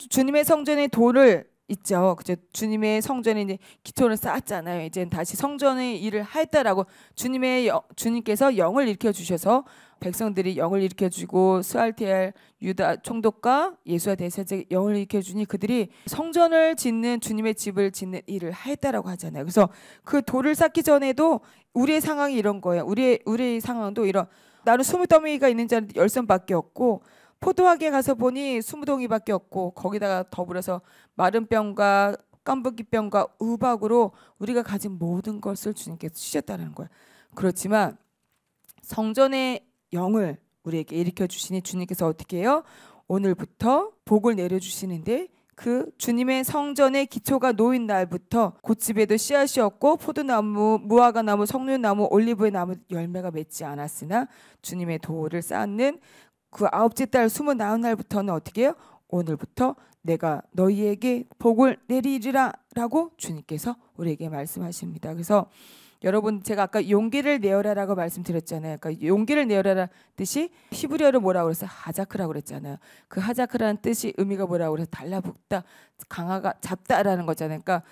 주님의 성전의 돌을 있죠. 그죠? 주님의 성전에 이제 기초를 쌓았잖아요. 이제 다시 성전의 일을 하였다라고 주님께서 영을 일으켜 주셔서 백성들이 영을 일으켜 주고 스알티엘 유다 총독과 예수와 대제사장 영을 일으켜 주니 그들이 성전을 짓는 주님의 집을 짓는 일을 하였다라고 하잖아요. 그래서 그 돌을 쌓기 전에도 우리의 상황이 이런 거예요. 우리의 상황도 이런 나는 20더미가 있는 자는 10손밖에 없고 포도하게 가서 보니 20동이밖에 없고 거기다가 더불어서 마른 뼈과 깐부기 뼈과 우박으로 우리가 가진 모든 것을 주님께서 주셨다는 거예요. 그렇지만 성전의 영을 우리에게 일으켜 주시니 주님께서 어떻게 해요? 오늘부터 복을 내려주시는데 그 주님의 성전의 기초가 놓인 날부터 곶집에도 씨앗이 없고 포도나무, 무화과나무, 석류나무, 올리브의 나무 열매가 맺지 않았으나 주님의 도를 쌓는 그 9째 달 29날부터는 어떻게 해요? 오늘부터 내가 너희에게 복을 내리리라 라고 주님께서 우리에게 말씀하십니다. 그래서 여러분 제가 아까 용기를 내어라라고 말씀드렸잖아요. 그러니까 용기를 내어라라는 뜻이 히브리어로 뭐라고 그랬어요? 하자크라고 그랬잖아요. 그 하자크라는 뜻이 의미가 뭐라고 그래서 달라붙다, 강하가 잡다라는 거잖아요. 그러니까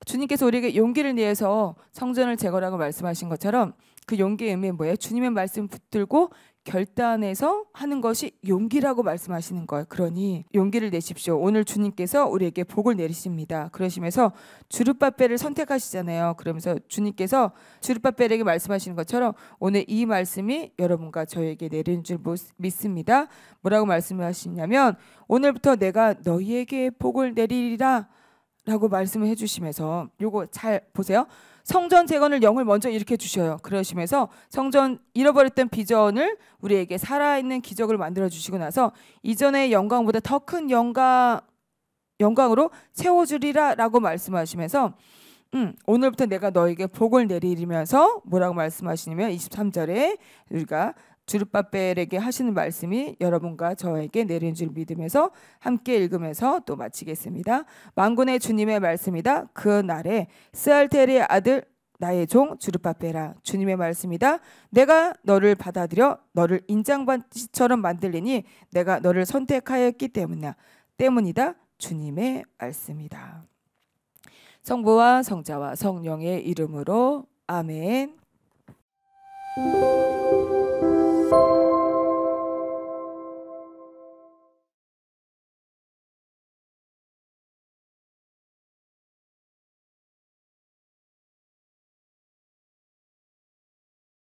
주님께서 우리에게 용기를 내어서 성전을 재건하라고 말씀하신 것처럼 그 용기의 의미는 뭐예요? 주님의 말씀 붙들고 결단해서 하는 것이 용기라고 말씀하시는 거예요. 그러니 용기를 내십시오. 오늘 주님께서 우리에게 복을 내리십니다. 그러시면서 주르바벨을 선택하시잖아요. 그러면서 주님께서 주르바벨에게 말씀하시는 것처럼 오늘 이 말씀이 여러분과 저에게 내리는 줄 믿습니다. 뭐라고 말씀하시냐면 오늘부터 내가 너희에게 복을 내리리라 라고 말씀을 해주시면서 요거 잘 보세요. 성전 재건을 영을 먼저 일으켜 주셔요. 그러시면서 성전 잃어버렸던 비전을 우리에게 살아있는 기적을 만들어 주시고 나서 이전의 영광보다 더 큰 영광으로 채워주리라 라고 말씀하시면서 오늘부터 내가 너에게 복을 내리면서 뭐라고 말씀하시냐면 23절에 우리가 주르바벨에게 하시는 말씀이 여러분과 저에게 내리는 줄 믿으면서 함께 읽으면서 또 마치겠습니다. 만군의 주님의 말씀이다. 그 날에 스알테리의 아들 나의 종 주르바벨아, 주님의 말씀이다. 내가 너를 받아들여 너를 인장반지처럼 만들리니 내가 너를 선택하였기 때문이다. 주님의 말씀이다. 성부와 성자와 성령의 이름으로 아멘.